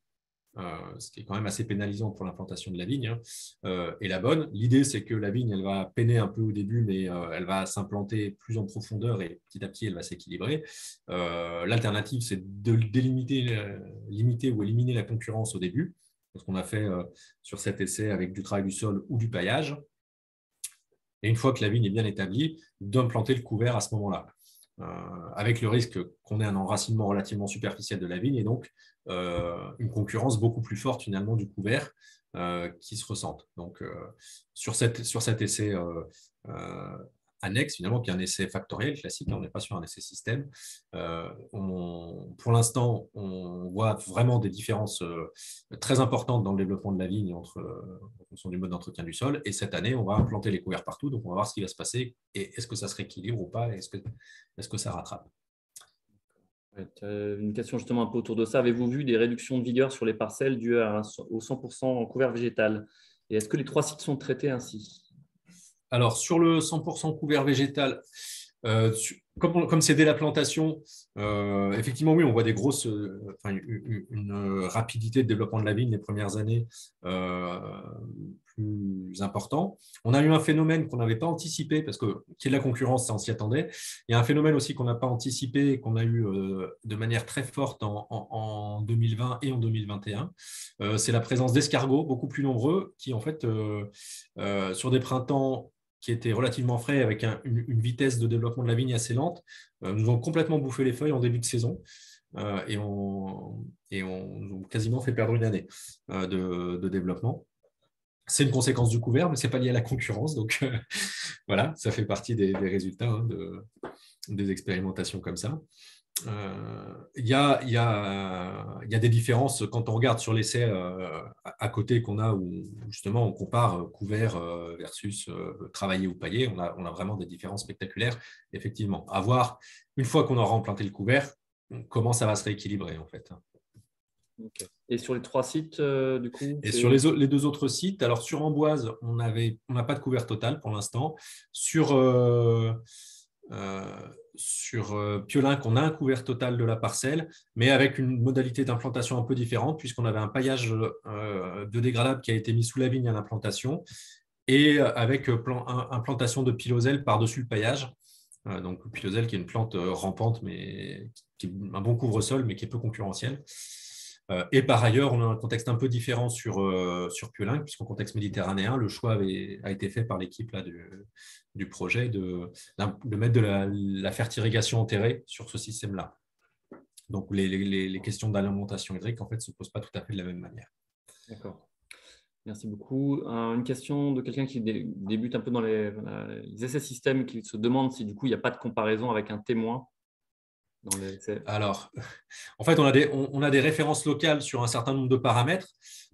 Speaker 3: ce qui est quand même assez pénalisant pour l'implantation de la vigne, est la bonne. L'idée, c'est que la vigne, elle va peiner un peu au début, mais elle va s'implanter plus en profondeur et petit à petit, elle va s'équilibrer. L'alternative, c'est de limiter ou éliminer la concurrence au début, ce qu'on a fait sur cet essai avec du travail du sol ou du paillage. Et une fois que la vigne est bien établie, d'implanter le couvert à ce moment-là. Avec le risque qu'on ait un enracinement relativement superficiel de la vigne et donc une concurrence beaucoup plus forte finalement du couvert qui se ressente. Donc, sur cet essai annexe, finalement, qui est un essai factoriel classique, on n'est pas sur un essai système, pour l'instant, on voit vraiment des différences très importantes dans le développement de la vigne en fonction du mode d'entretien du sol. Et cette année, on va implanter les couverts partout, donc on va voir ce qui va se passer et est-ce que ça se rééquilibre ou pas, est-ce que ça rattrape.
Speaker 1: Une question justement un peu autour de ça. Avez-vous vu des réductions de vigueur sur les parcelles dues au 100% en couvert végétal? Et est-ce que les 3 sites sont traités ainsi?
Speaker 3: Alors, sur le 100% couvert végétal, comme c'est dès la plantation, effectivement, oui, on voit une rapidité de développement de la vigne les premières années plus important. On a eu un phénomène qu'on n'avait pas anticipé, parce que qu'il y ait de la concurrence, ça on s'y attendait. Il y a un phénomène aussi qu'on n'a pas anticipé et qu'on a eu de manière très forte en 2020 et en 2021. C'est la présence d'escargots beaucoup plus nombreux qui, en fait, sur des printemps qui étaient relativement frais avec une vitesse de développement de la vigne assez lente, nous ont complètement bouffé les feuilles en début de saison et ont quasiment fait perdre une année de développement. C'est une conséquence du couvert, mais ce n'est pas lié à la concurrence. Donc, voilà, ça fait partie des résultats des expérimentations comme ça. Il y a des différences quand on regarde sur l'essai à côté qu'on a où justement on compare couvert versus travaillé ou paillé. On a vraiment des différences spectaculaires, effectivement. À voir, une fois qu'on aura implanté le couvert, comment ça va se rééquilibrer en fait.
Speaker 1: Okay. Et sur les 3 sites, du coup?
Speaker 3: Et sur les 2 autres sites, alors sur Amboise, on n'a pas de couvert total pour l'instant. Sur Piolinc, on a un couvert total de la parcelle, mais avec une modalité d'implantation un peu différente, puisqu'on avait un paillage biodégradable qui a été mis sous la vigne à l'implantation, et avec implantation de piloselle par-dessus le paillage. Donc, le piloselle qui est une plante rampante, mais qui est un bon couvre-sol, mais qui est peu concurrentielle. Et par ailleurs, on a un contexte un peu différent sur Piolinc, puisqu'en contexte méditerranéen, le choix a été fait par l'équipe du projet de mettre de la fertirrigation enterrée sur ce système-là. Donc, les questions d'alimentation hydrique, en fait, ne se posent pas tout à fait de la même manière.
Speaker 1: D'accord. Merci beaucoup. Une question de quelqu'un qui débute un peu dans les essais systèmes, qui se demande si du coup il n'y a pas de comparaison avec un témoin dans les essais.
Speaker 3: Alors, en fait, on a des références locales sur un certain nombre de paramètres.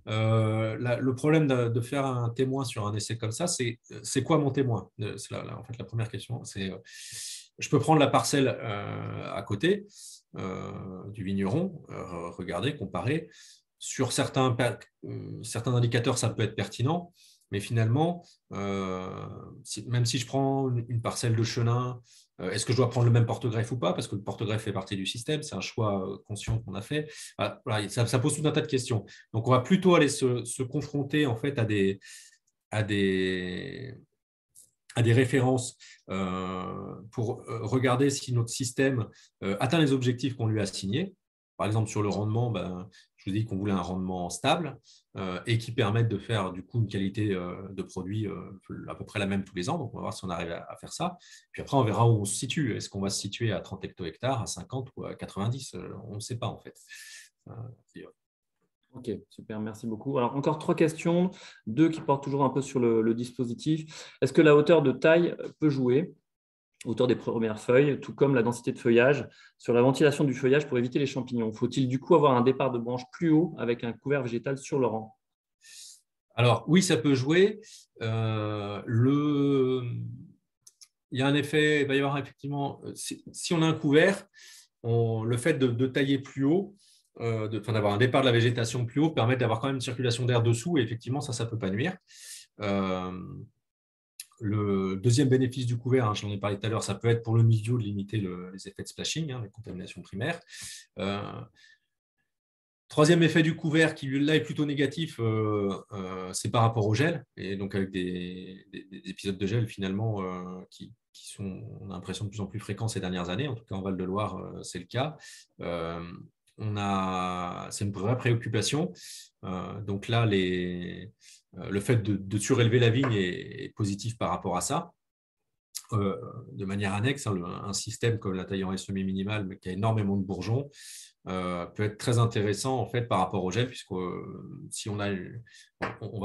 Speaker 3: Le problème de faire un témoin sur un essai comme ça, c'est quoi mon témoin? C'est en fait, la première question. Je peux prendre la parcelle à côté du vigneron, regarder, comparer. Sur certains indicateurs, ça peut être pertinent, mais finalement, même si je prends une parcelle de chenin, est-ce que je dois prendre le même porte-greffe ou pas? Parce que le porte-greffe fait partie du système, c'est un choix conscient qu'on a fait. Voilà, ça pose tout un tas de questions. Donc, on va plutôt aller se confronter en fait à des références pour regarder si notre système atteint les objectifs qu'on lui a assignés. Par exemple, sur le rendement, je vous dis qu'on voulait un rendement stable et qui permette de faire du coup une qualité de produit à peu près la même tous les ans. Donc, on va voir si on arrive à faire ça. Puis après, on verra où on se situe. Est-ce qu'on va se situer à 30 hecto-hectares, à 50 ou à 90? On ne sait pas en fait.
Speaker 1: Ok, super, merci beaucoup. Alors, encore 3 questions, 2 qui portent toujours un peu sur le dispositif. Est-ce que la hauteur de taille peut jouer, hauteur des premières feuilles, tout comme la densité de feuillage, sur la ventilation du feuillage pour éviter les champignons? Faut-il du coup avoir un départ de branche plus haut avec un couvert végétal sur le rang?
Speaker 3: Alors, oui, ça peut jouer. Il y a un effet, il va y avoir effectivement, si on a un couvert, le fait de tailler plus haut, d'avoir un départ de la végétation plus haut, permet d'avoir quand même une circulation d'air dessous, et effectivement, ça ne peut pas nuire. Le deuxième bénéfice du couvert, j'en ai parlé tout à l'heure, ça peut être pour le milieu de limiter les effets de splashing, les contaminations primaires. Troisième effet du couvert, qui là est plutôt négatif, c'est par rapport au gel, et donc avec des épisodes de gel finalement qui sont, on a l'impression, de plus en plus fréquents ces dernières années. En tout cas en Val-de-Loire, c'est le cas. C'est une vraie préoccupation. Donc là, le fait de surélever la vigne est positif par rapport à ça. De manière annexe, un système comme la taille en semi-minimale, mais qui a énormément de bourgeons, peut être très intéressant en fait par rapport au gel, puisque si on va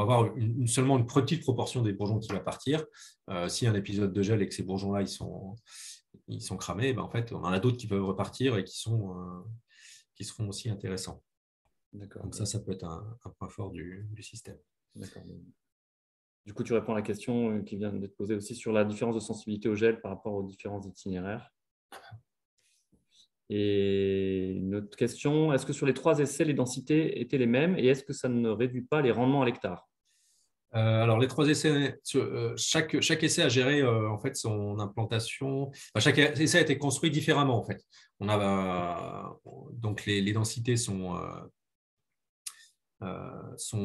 Speaker 3: avoir seulement une petite proportion des bourgeons qui va partir. Si un épisode de gel et que ces bourgeons-là ils sont cramés, en fait, on en a d'autres qui peuvent repartir et qui seront aussi intéressants. Donc ça peut être un point fort du système.
Speaker 1: D'accord. Du coup, tu réponds à la question qui vient d'être posée aussi sur la différence de sensibilité au gel par rapport aux différents itinéraires. Et une autre question, est-ce que sur les 3 essais, les densités étaient les mêmes et est-ce que ça ne réduit pas les rendements à l'hectare?
Speaker 3: Alors, les 3 essais, chaque essai a géré en fait son implantation. Chaque essai a été construit différemment en fait. Donc les densités sont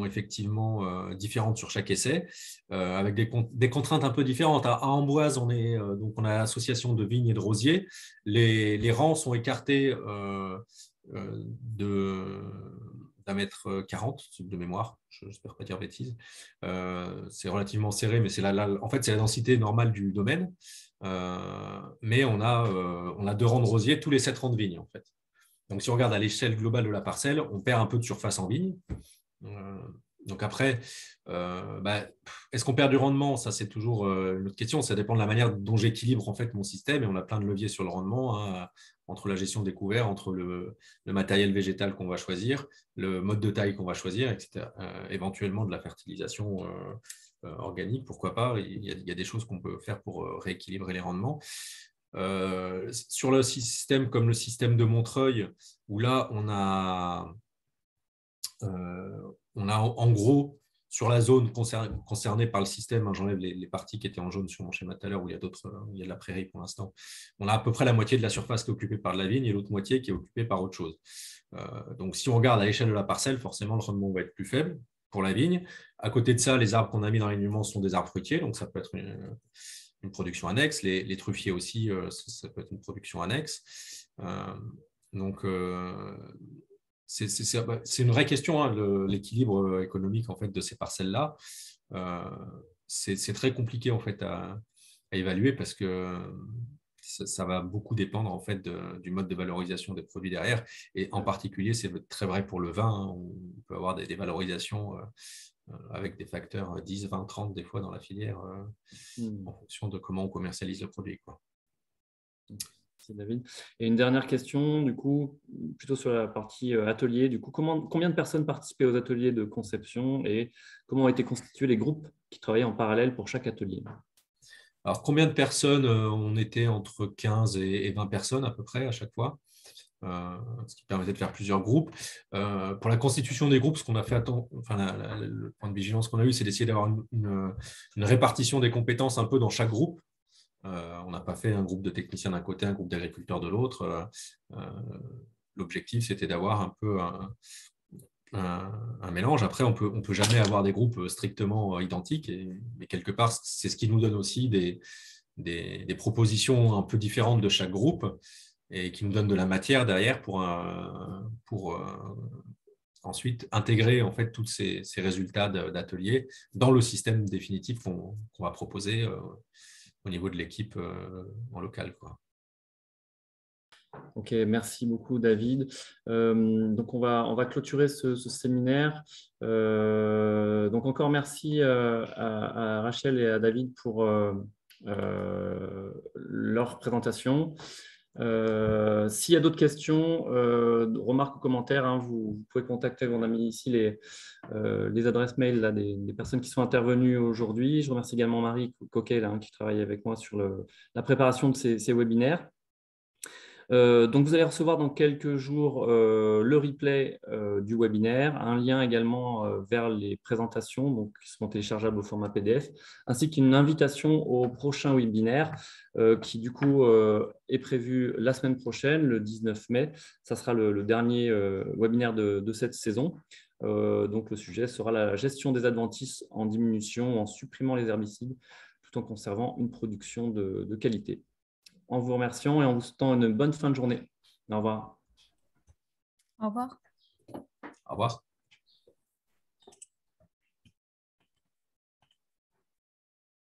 Speaker 3: effectivement différentes sur chaque essai, avec des contraintes un peu différentes. À Amboise, on a l'association de vignes et de rosiers. Les rangs sont écartés d'1 mètre 40 de mémoire, je n'espère pas dire bêtise. C'est relativement serré, mais en fait, c'est la densité normale du domaine. Mais on a 2 rangs de rosiers tous les 7 rangs de vignes, en fait. Donc, si on regarde à l'échelle globale de la parcelle, on perd un peu de surface en vigne. Donc après, est-ce qu'on perd du rendement? Ça, c'est toujours une autre question. Ça dépend de la manière dont j'équilibre en fait mon système, et on a plein de leviers sur le rendement, entre la gestion des couverts, entre le matériel végétal qu'on va choisir, le mode de taille qu'on va choisir, etc. Éventuellement de la fertilisation organique, pourquoi pas. Il y a des choses qu'on peut faire pour rééquilibrer les rendements. Sur le système comme le système de Montreuil, où là on a en gros sur la zone concernée par le système, j'enlève les parties qui étaient en jaune sur mon schéma tout à l'heure, où il y a de la prairie pour l'instant, on a à peu près la moitié de la surface qui est occupée par de la vigne et l'autre moitié qui est occupée par autre chose. Donc si on regarde à l'échelle de la parcelle, forcément le rendement va être plus faible pour la vigne. À côté de ça, les arbres qu'on a mis dans l'alignement sont des arbres fruitiers, donc ça peut être une production annexe. Les truffiers aussi, ça peut être une production annexe. Donc, c'est une vraie question, l'équilibre économique en fait, de ces parcelles-là. C'est très compliqué en fait, à évaluer parce que ça va beaucoup dépendre en fait, du mode de valorisation des produits derrière. Et en particulier, c'est très vrai pour le vin. On peut avoir des valorisations avec des facteurs 10, 20, 30 des fois dans la filière, en fonction de comment on commercialise le produit, quoi.
Speaker 1: Merci David. Et une dernière question, du coup, plutôt sur la partie atelier. Du coup, combien de personnes participaient aux ateliers de conception et comment ont été constitués les groupes qui travaillaient en parallèle pour chaque atelier?
Speaker 3: Alors, combien de personnes? On était entre 15 et 20 personnes à peu près à chaque fois, ce qui permettait de faire plusieurs groupes. Pour la constitution des groupes, ce qu'on a fait, le point de vigilance qu'on a eu, c'est d'essayer d'avoir une répartition des compétences un peu dans chaque groupe. On n'a pas fait un groupe de techniciens d'un côté, un groupe d'agriculteurs de l'autre. L'objectif, c'était d'avoir un peu un mélange. Après, on peut jamais avoir des groupes strictement identiques, mais quelque part, c'est ce qui nous donne aussi des propositions un peu différentes de chaque groupe et qui nous donne de la matière derrière pour ensuite intégrer en fait tous ces résultats d'atelier dans le système définitif qu'on va proposer au niveau de l'équipe en local, quoi.
Speaker 1: Ok, merci beaucoup David. Donc on va clôturer ce séminaire. Donc encore merci à Rachel et à David pour leur présentation. S'il y a d'autres questions, remarques ou commentaires, hein, vous pouvez contacter, on a mis ici les adresses mail là, des personnes qui sont intervenues aujourd'hui. Je remercie également Marie Coquet là, qui travaille avec moi sur la préparation de ces webinaires. Donc, vous allez recevoir dans quelques jours le replay du webinaire, un lien également vers les présentations donc, qui seront téléchargeables au format PDF, ainsi qu'une invitation au prochain webinaire qui du coup est prévu la semaine prochaine, le 19 mai. Ça sera le dernier webinaire de cette saison. Donc, le sujet sera la gestion des adventices en diminution, en supprimant les herbicides, tout en conservant une production de qualité. En vous remerciant et en vous souhaitant une bonne fin de journée. Au revoir.
Speaker 2: Au revoir.
Speaker 3: Au revoir.